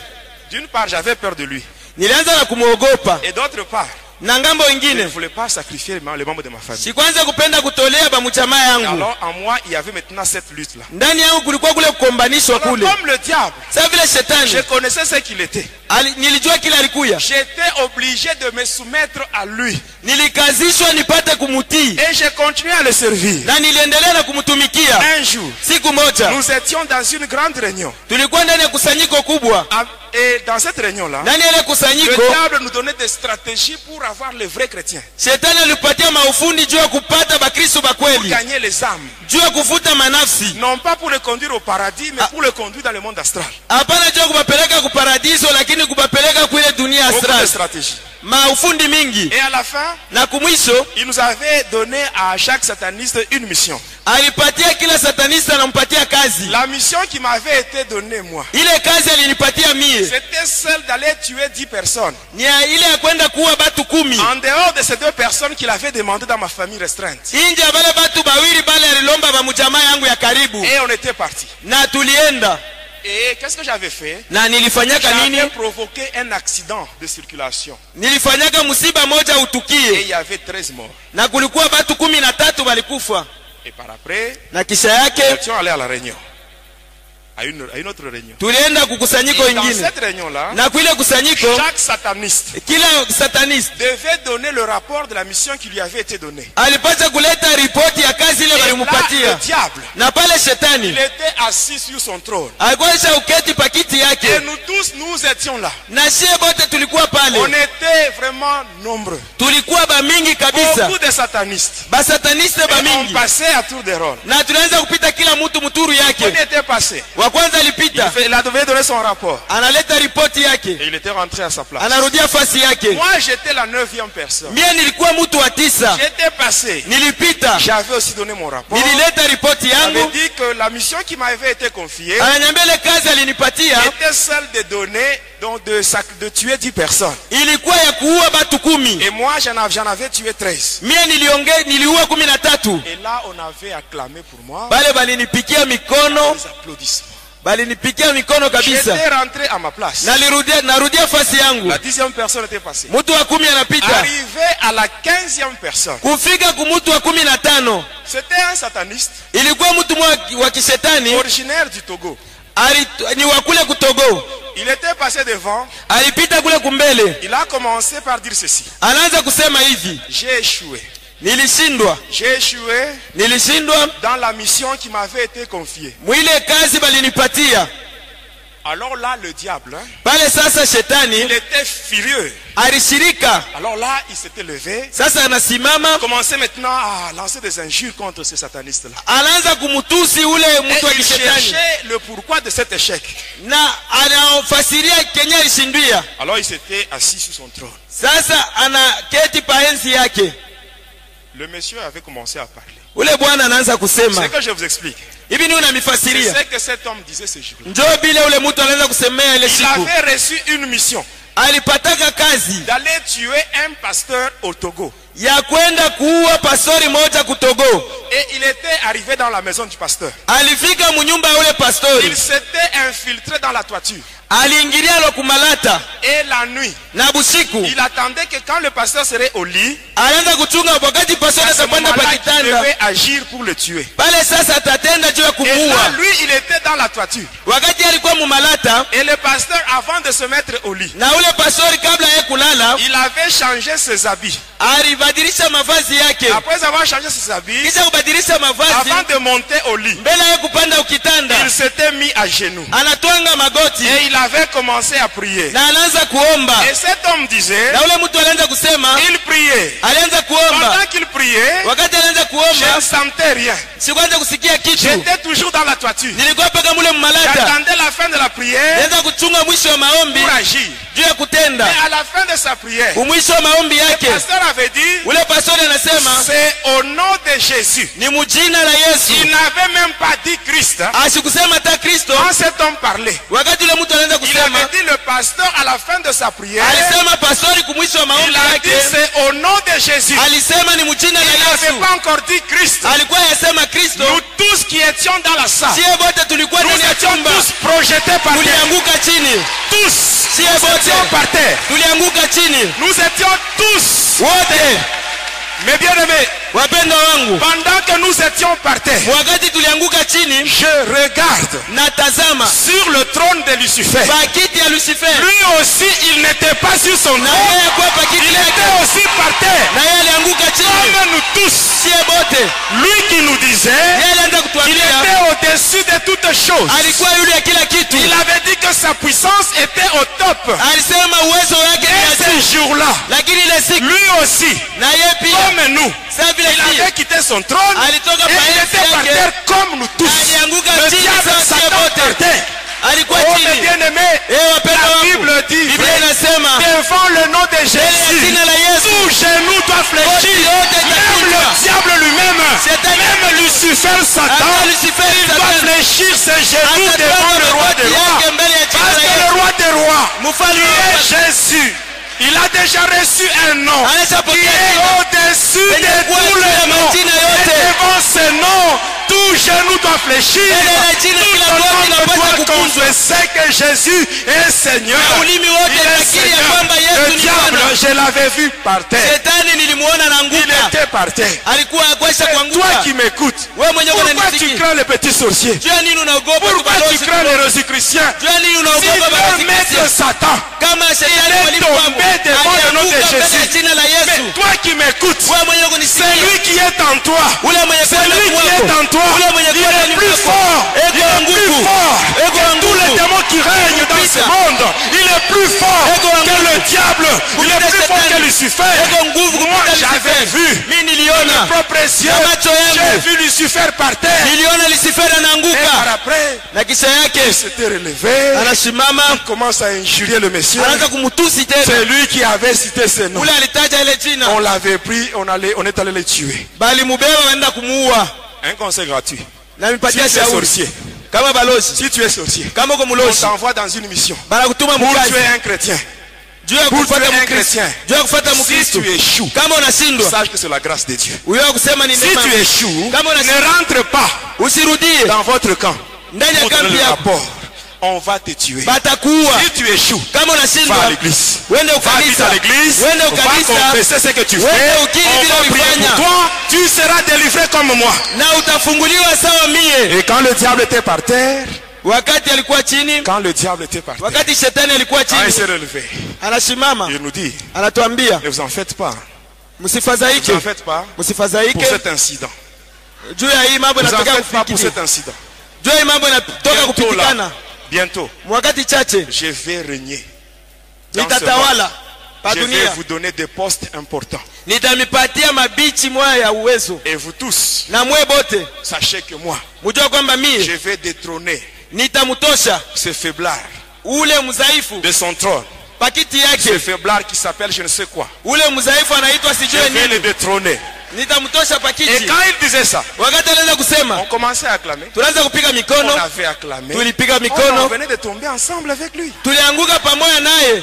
D'une part, j'avais peur de lui. Nilianza na kumuogopa. Et d'autre part, Na ngambo je ne ingine voulais pas sacrifier les membres de ma famille. sikwanza kupenda kutolea bamuchama yangu. Alors en moi, il y avait maintenant cette lutte-là. Ndani yangu kulikuwa kule kukombanishwa Alors, kule. comme le diable, Sasa vile shetani je connaissais ce qu'il était. nilijua kila alikuya. J'étais obligé de me soumettre à lui. Nilikazishwa nipate kumutii. Et j'ai continué à le servir. Na niliendelea na kumtumikia. Un jour, Siku moja nous étions dans une grande réunion. tulikuwa ndani ya kusanyiko kubwa. Et dans cette réunion-là, Ndani ya ile le kusanyiko diable nous donnait des stratégies pour avoir les vrais chrétiens. shetani alipatia maufundi juu ya kupata bakristo Pour bakweli. gagner les âmes. Juu ya kufuta manafsi. Non pas pour les conduire au paradis, mais pour les conduire dans le monde astral. Hapana juu ya kubapeleka ku paradiso lakini kubapeleka kuile dunia Beaucoup de astral. stratégies. Maufundi mingi. Et à la fin, Na kumwisho il nous avait donné à chaque sataniste une mission. alipatia kila satanista anampatia kazi. La mission qui m'avait été donnée, moi, Ile kazi alinipatia mie c'était celle d'aller tuer 10 personnes. ni ya ile ya kwenda kuua batu 10. En dehors de ces 2 personnes qu'il avait demandé dans ma famille restreinte. Inje ya bale batu bawili bale alilomba bamujamaa yangu ya karibu. Et on était parti. Na tulienda. Et qu'est-ce que j'avais fait? Na nilifanyaka nini? J'avais provoqué un accident de circulation. Nilifanyaka musiba moja Et utukie. il y avait 13 morts. Na kulikuwa batu 13 walikufa. Et par après, Na kisha nous yake étions allés à la réunion. À une autre réunion. tulienda kukusanyiko Et dans ingine. cette réunion-là, Na kuile kusanyiko chaque sataniste kila satanist devait donner le rapport de la mission qui lui avait été donnée. alipata kuleta ripoti ya kazi ile Et là, le walimupatia. diable, Na pale shetani il était assis sur son trône. alikuwa isha uketi pakiti Et yake. nous tous, nous étions là. Na shie bote tulikuwa pale. On était vraiment nombreux. Tulikuwa bamingi kabisa. Beaucoup de satanistes. Basataniste Et on bamingi. passait à tour de rôle. Na tunaanza kupita kila mtu muturu On yake. était passé. Wa kwanza alipita. Il devait donner son rapport. Analeta ripoti Et yake. il était rentré à sa place. Anarudia fasi yake. Moi, j'étais la 9e personne. Mie nilikuwa mtu wa 9. J'étais passé. Nilipita. J'avais aussi donné mon rapport. Nilileta ripoti J'avais yangu. dit que la mission qui m'avait été confiée Ananiambia ile kazi alinipatia était celle de donner, donc de tuer 10 personnes. ilikuwa ya kuua batu 10. Et moi, j'en avais tué 13. Mie niliua 13. Et là, on avait acclamé pour moi. Bale balinipikia mikono. Des applaudissements. Balinipikia mikono kabisa. J'étais rentré à ma place. Narudia fasi yangu. La 10e personne était passée. Mtu wa 10 anapita. Arrivé à la 15e personne. Kufika kumutu wa 15 C'était un sataniste ilikuwa mtu wa kishetani. originaire du Togo. Ni wa kule kutogo. Il était passé devant. Alipita kule kumbele. Il a commencé par dire ceci. Anaanza kusema hivi. J'ai échoué. Nilishindwa. J'ai échoué Nilishindwa dans la mission qui m'avait été confiée. mwile kazi balinipatia. Alors là, le diable, Pale sasa shetani il était furieux. alishirika. Alors là, il s'était levé. Sasa anasimama. Il commençait maintenant à lancer des injures contre ces satanistes-là. Anaanza kumutusi ule Et mtu wa il kishetani. cherchait le pourquoi de cet échec. Na anafasiria Kenya alishindwia. Alors il s'était assis sur son trône. Sasa anaketi pa enzi yake. Le monsieur avait commencé à parler. Ule bwana anaanza kusema. C'est que je vous explique. Hivi ni C'est unamifasiria. ce que cet homme disait ce jour-là. Njoo bila ule mtu anaanza kusemea ile Il siku. avait reçu une mission Alipataka kazi d'aller tuer un pasteur au Togo. ya kwenda kuua pastori moja kutogo. Et il était arrivé dans la maison du pasteur. Alifika munyumba ya ule pastori. Il s'était infiltré dans la toiture. Aliingilia lokumalata Et la nuit, na busiku il attendait que quand le pasteur serait au lit, anaanza kuchunga wakati pastori à ce atapanda moment-là, pa il kitanda. devait agir pour le tuer. Pale sasa atatenda juu ya Et là, kumuua. lui, il était dans la toiture. Wakati alikuwa mumalata Et le pasteur, avant de se mettre au lit, na ule pastori kabla ya kulala il avait changé ses habits. alibadilisha mavazi yake. Après avoir changé ses habits, Kisha kubadilisha mavazi avant de monter au lit, mbele ya kupanda ukitanda il s'était mis à genoux. anatwanga magoti. Et il avait commencé à prier. na anaanza kuomba. Et cet homme disait, Na ule mtu alianza kusema, il priait. alianza kuomba. Pendant qu'il priait, Wakati alianza je kuomba, ne sentais rien. sikuanza kusikia kitu. J'étais toujours dans la toiture. Nilikuwa paka mule mmalata. J'attendais la fin de la prière Nianza kuchunga mwisho wa maombi pour agir. juu ya kutenda. Mais à la fin de sa prière, Mwisho wa maombi le yake, pasteur avait dit, ule pastori anasema, c'est au nom de Jésus. ni mujina la Yesu. Il n'avait même pas dit Christ. Asikusema hata Kristo. Quand cet homme parlait, Wakati ule mtu anaanza il kusema, avait dit le pasteur à la fin de sa prière, alisema pastori kumwisho wa il maombi a dit yake, c'est au nom de Jésus. alisema ni mujina Il la n'avait Yesu. pas encore dit Christ. Alikuwa yasema Kristo. Nous tous qui étions dans la salle, Sie bote tulikuwa nous ndani ya étions chumba. tous projetés par terre. Tulianguka chini. Tous, Sie nous bote étions par terre. tulianguka chini. Nous étions tous. Wote Mais bien aimés, wapendwa wangu, pendant que nous étions par terre, wakati tulianguka chini, je regarde natazama sur le trône de Lucifer. pakiti ya Lucifer. Lui aussi, il n'était pas sur son Na trône. yeye kwa pakiti Il yake, était aussi par terre. na yeye alianguka chini. Comme nous tous. Sie bote Lui qui nous disait, yeye alianza il kutuambia était au-dessus de toutes choses. alikuwa yule ya kila kitu. Il avait dit que sa puissance était au top. Alisema uwezo wake ni Et ya juu, ce jour-là, lakini ile siku lui aussi, na yeye pia comme nous, sasa vile il avait pia quitté son trône alitoka et il pamoja était par yake, terre comme nous tous. alianguka Le chini diable sawa sie Satan bote. par terre. Alikuwa Oh mes chini. bien-aimés, Wapendwa la wangu, Bible dit, Biblia inasema devant le nom de mbele ya Jésus, jina la Yesu tout genou doit fléchir. yote Même itakufa. le diable lui-même, Shetani, même Lucifer, Satan, hata Lucifer, il doit Satan, fléchir ses genoux atatoa devant le roi magoti des rois. yake mbele ya jina Parce la que Yesu. le roi des rois, Mfalme qui wa est wafalme. Jésus, il a déjà reçu un nom qui Anashapokea est jina au-dessus lenye de kuwa tous juu ya les noms. majina Et yote. devant ce nom, tout genou doit fléchir. Mbele ya jina Tout kila le goti monde linapaswa doit kukunjwa. confesser que Jésus est Seigneur. Na ulimi wote Il est utakiri ya Seigneur. kwamba Yesu Le ni diable, Bwana. je l'avais vu par terre. Shetani nilimuona Il anaanguka, était par terre. alikuwa akwesha Toi kuanguka. qui m'écoutes, Wewe mwenyewe pourquoi tu unanisikia, crains les petits sorciers? jua nini unaogopa Pourquoi tu kubalozi? crains les rosicruciens? Jua nini Si unaogopa leur balozi maître Kristo? Satan, Kama shetani est walipoamua, tombé devant le nom de alianguka mbele ya Jésus. jina la Yesu. mais toi qui m'écoutes, Wewe mwenyewe c'est kunisikia, lui qui est en toi. ule mwenye C'est kwenda lui qui kwako, est en toi. ule mwenye Il kwenda est plus nyumbako, fort. eko Il est nguvu, plus fort eko que tous les nguvu, démons qui règnent dans ce Kupita. monde. Il est plus fort Eko que nguvu. le diable. Il est Kupita plus fort Shetani. que Lucifer. eko nguvu Moi, kupita j'avais Lucifer. vu Mimi niliona, propres yeux. Na macho yangu. J'ai vu Lucifer par terre. niliona Lucifer Et par anaanguka, après, na kisha yake il s'était relevé. anasimama, Il commence à injurier le Messie. anaanza kumtusi tena. C'est lui qui avait cité ce nom. Ule alitaja ile jina, On l'avait pris, on est allé le tuer. bali mubeba waenda kumuua. Un conseil gratuit. Na Si nipatia tu es shauri sorcier, kama balozi, si tu es sorcier, kama uko on mulozi, t'envoie dans une mission banakutuma pour mukazi tuer un chrétien. juu ya Pour kufuata tuer un Mkristo, chrétien. juu ya kufuata Si Mkristo. tu échoues, Kama unashindwa, sache que c'est la grâce de Dieu. huyo kusema ni Si neema. tu échoues, Kama unashindwa, ne rentre pas usirudie dans votre camp. ndani ya On te donne kambi le yako, rapport. On va te tuer. batakuua. Si tu échoues, Kama va à unashindwa, l'église. wende Va vite ukanisa, à l'église. wende Va ukanisa, confesser ce que tu Wende fais. ukiri On bila va prier kufanya. pour toi. Tu seras délivré comme moi. na utafunguliwa sawa mie. Et quand le diable était par terre, Wakati alikuwa chini, quand le diable était par terre, wakati shetani alikuwa quand il chini, s'est relevé, anasimama, il nous dit, anatuambia ne vous en faites pas. Ne msifadhaike, vous en faites pas pour msifadhaike cet incident. juu ya hii mambo Ne vous en inatokea faites pas pour kufikiri, cet incident. juu ya hii mambo inatoka Bientôt kupitikana. là, bientôt, Wakati chache je vais régner. Dans ce monde, nitatawala pa je vais dunia, vous donner des postes importants. nitamipatia mabichi moya ya uwezo. Et vous tous, Na mwe bote sachez que moi, mujua kwamba je mie vais détrôner nitamtosha ce faiblard ule mzaifu de son trône. pakiti Ce yake. faiblard qui s'appelle je ne sais quoi. Ule mzaifu anaitwa Je sijue vais le nini, détrôner. nitamtosha Et pakiti. quand il disait ça, Wakati anaanza on kusema, commençait à acclamer. tunaanza kupiga On mikono, avait acclamé. tulipiga On mikono, venait de tomber ensemble avec lui. tulianguka pamoja naye.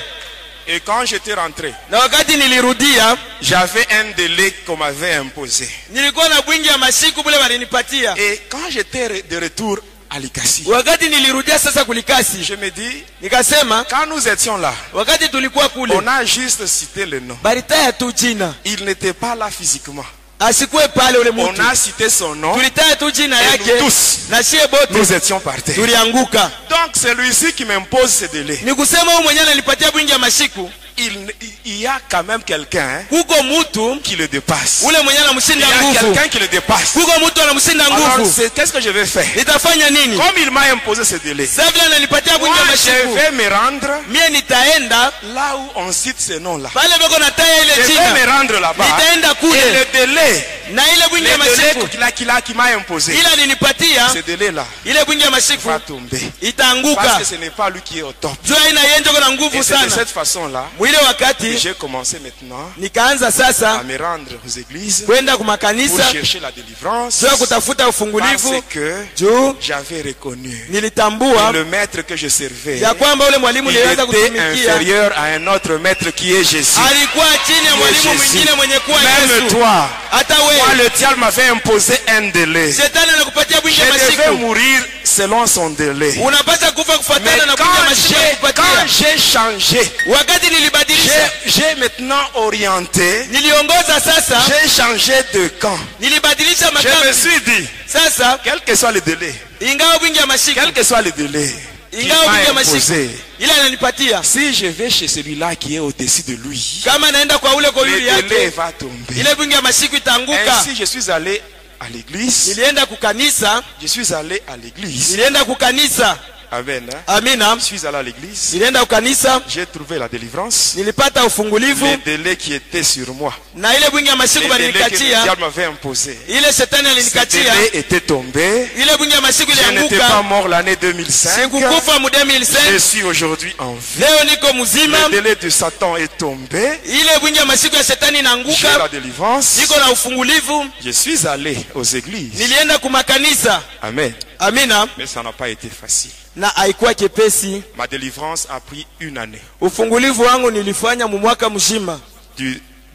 Et quand j'étais rentré, Na wakati nilirudia, j'avais un délai qu'on m'avait imposé. nilikuwa na bwingi ya masiku bule walinipatia. Et quand j'étais de retour à Likasi, Wakati nilirudia sasa kulikasi, je me dis, nikasema quand nous étions là, wakati tulikuwa kule, on a juste cité le nom. balitaya tu jina, Il n'était pas là physiquement. asikuwe pale ule On mtu. a cité son nom. Tulitaya tu jina Et yake, nous tous, na shie bote nous étions par terre. tulianguka. Donc c'est lui-ci qui m'impose ce délai. Ni kusema huyu mwenyewe ananipatia bwingi ya masiku, il y a quand même quelqu'un kuko mutu qui le dépasse. ule mwenye Il y anamshinda a nguvu. quelqu'un qui le dépasse. Kuko mutu anamshinda Alors, nguvu. qu'est-ce que je vais faire? Nitafanya nini? Comme il m'a imposé ce délai, Sasa vile ananipatia moi bunge je mashiku. vais me rendre Mie nitaenda là où on cite ces noms-là. pale bako nataya Je ile vais jina. me rendre là-bas. Nitaenda Et kule le délai, na ile bunge le mashiku délai qui m'a imposé, ila alinipatia ce délai-là ile bunge mashiku va tomber. Parce itaanguka. que ce n'est pas lui qui est au top. Jua ina yenjo kuna Et nguvu c'est de sana. cette façon-là Mwile que wakati j'ai commencé maintenant nikaanza à sasa me rendre aux églises kwenda pour kumakanisa chercher la délivrance. jua kutafuta Parce ufungulivu que juu j'avais reconnu nilitambua le maître que je servais, ya kwamba ule mwalimu il niliweza était kutumikia inférieur à un autre maître qui est Jésus. alikuwa chini ya mwalimu mwingine mwenye kuwa Même Yesu. toi, Hata moi wewe le diable m'avait imposé un délai. shetani anakupatia Je bunge devais masiku, mourir selon son délai. unapaswa kufa Mais kufuatana na bunge masiku quand kupatia. j'ai changé, Wakati nilibadilisha, j'ai maintenant orienté, niliongoza sasa, j'ai changé de camp. nilibadilisha Je me makambi suis dit, sasa. quel que soit le délai, Ingawa bunge ya masiku, quel que soit le délai qu'il ingawa bunge ya m'a masiku imposé, ile ananipatia, si je vais chez celui-là qui est au-dessus de lui, kama naenda kwa ule le kolili délai yake, va tomber. ile bunge ya masiku itaanguka. Ainsi, je suis allé à l'église. Nilienda kukanisa, Je suis allé à l'église. nilienda kukanisa. Amen. Hein? Amina. Je suis allé à l'église. Nilienda kukanisa, J'ai trouvé la délivrance. nilipata ufungulivu Les délais qui étaient sur moi. na ile bunge ya masiku Les délais que le balinikatia, diable m'avait imposé. ile shetani Ces alinikatia, délais étaient tombés. ile bunge ya masiku Je n'étais pas ilianguka. mort l'année 2005. Sikukufa mu Je 2005, suis aujourd'hui en vie. leo niko mzima. Le délai de Satan est tombé. Ile bunge ya masiku ya shetani J'ai la inaanguka, délivrance. niko na ufungulivu. Je suis allé aux églises. Nilienda kumakanisa. Amen. Amina. Mais ça n'a pas été facile. Na haikuwa kepesi. Ma délivrance a pris une année. Ufungulivu wangu nilifanya mu mwaka mzima,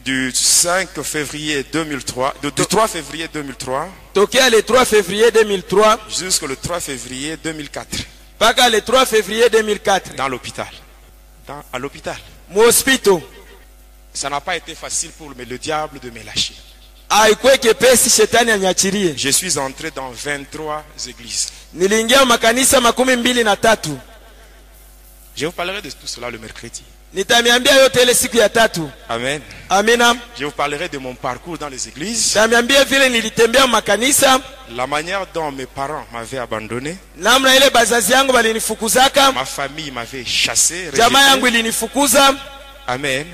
Du 5 février 2003, du 3 février 2003 tokea le 3 février 2003 jusqu'au 3 février 2004 mpaka le 3 février 2004 dans l'hôpital. À l'hôpital. mu hospital. Ça n'a pas été facile pour le diable de me lâcher. Haikuwa kepesi shetani anyachirie. Je suis entré dans 23 églises. Niliingia makanisa 23. Je vous parlerai de tout cela le mercredi. Nitamiambia yote ile siku ya tatu. Amen. Amina. Je vous parlerai de mon parcours dans les églises. Nitamiambia vile nilitembea makanisa, La manière dont mes parents m'avaient abandonné. namna ile bazazi yangu balinifukuzaka, Ma famille m'avait chassé. jamaa yangu Rejeté. ilinifukuza. Amen.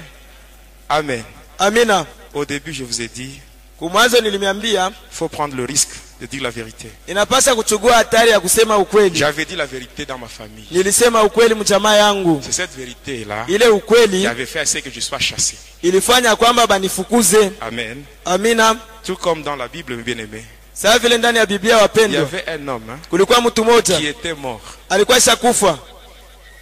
Amen. Amina. Au début, je vous ai dit, Kumwanzo nilimiambia il faut prendre le risque de dire la vérité. inapasa kuchukua hatari ya kusema ukweli. J'avais dit la vérité dans ma famille. Nilisema ukweli mjamaa yangu. C'est cette vérité-là Ile qui ukweli avait fait assez que je sois chassé. ilifanya kwamba banifukuze. Amen. Amina. Tout comme dans la Bible, mes bien-aimés, Sawa vile ndani ya Biblia il y wapendwa, avait un homme kulikuwa mtu mmoja qui était mort. alikuwa shakufa.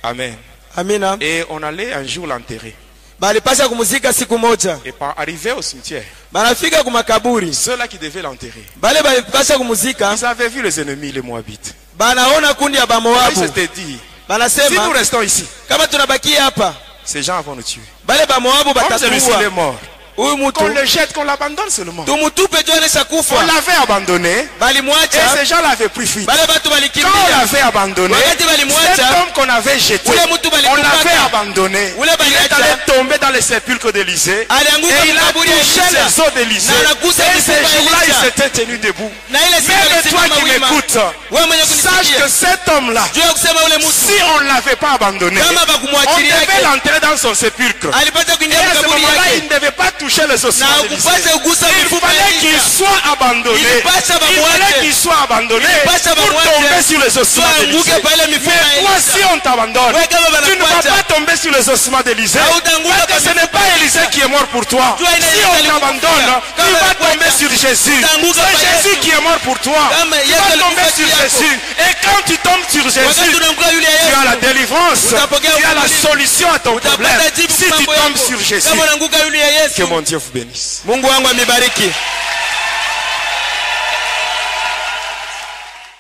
Amen. Amina. Et on allait un jour l'enterrer. Balipasha kumuzika siku moja. Et par arriver au cimetière, Banafika kumakaburi. ceux-là qui devaient l'enterrer, Bale balipasha kumuzika, ils avaient vu les ennemis, les Moabites. banaona kundi ya Ils Bamoabu. s'étaient dit, si nous Banasema restons ici, kama tunabakia hapa, ces gens vont nous tuer. bale Bamoabu Comme celui-ci est batatuua. mort, Huyu qu'on mtu le jette, qu'on l'abandonne seulement. tumutupe juu anesha On kufa. l'avait abandonné et Balimwacha, ces gens l'avaient pris fuite. bale batu Quand on balikimbia. l'avait abandonné, Wakati cet balimwacha, homme qu'on avait jeté, ule mtu on balikupaka. l'avait abandonné. Ule Il est baliacha. allé tomber dans les sépulcres d'Élysée. Alianguka Et il a makaburi ya touché Elisha. les os d'Élysée. Na anagusa Et mifupa ces ya jours-là, il Elisha. s'était tenu debout. Na ile siku Même toi alisimama qui wima. m'écoutes, Wewe mwenye sache que kunisikia, cet homme-là, juu ya kusema ule si mtu on ne l'avait pas abandonné, kama on bakumwachilia devait yake l'enterrer dans son sépulcre. alipata Et kuingia à ce makaburi moment-là, il yake ne devait pas toucher les ossements na d'Élysée. ukupata kugusa Il mifupa ya fallait qu'il Elisha. soit abandonné. Il passe à Il Bamouache. fallait qu'il soit abandonné Il passe à pour Bamouache. tomber sur les ossements Soit d'Élysée. anguke pale mifupa ya Mais toi, Elisha. si on t'abandonne, Wewe kama tu ne vas banakuacha, pas tomber sur les ossements d'Élysée. hautaanguka Parce que ce kwa n'est pas Élisée qui est mort pour toi. Toi, Si Élisée on alikufa. t'abandonne, tu Kama vas banakuacha, tomber sur Jésus. utaanguka kwa C'est Jésus Yesu. qui est mort pour toi. Kama Tu Yesu vas alikufa tomber sur juu yako. Jésus. Et quand tu tombes sur Wakati Jésus, unamkuta yule tu as la Yesu, délivrance. utapokea Tu as la ukombozi. solution à ton problème. utapata jibu Si kwa tu mambo tombes yako. sur Jésus, Kama unaanguka yule que Yesu, mon Dieu vous bénisse. Mungu wangu amibariki.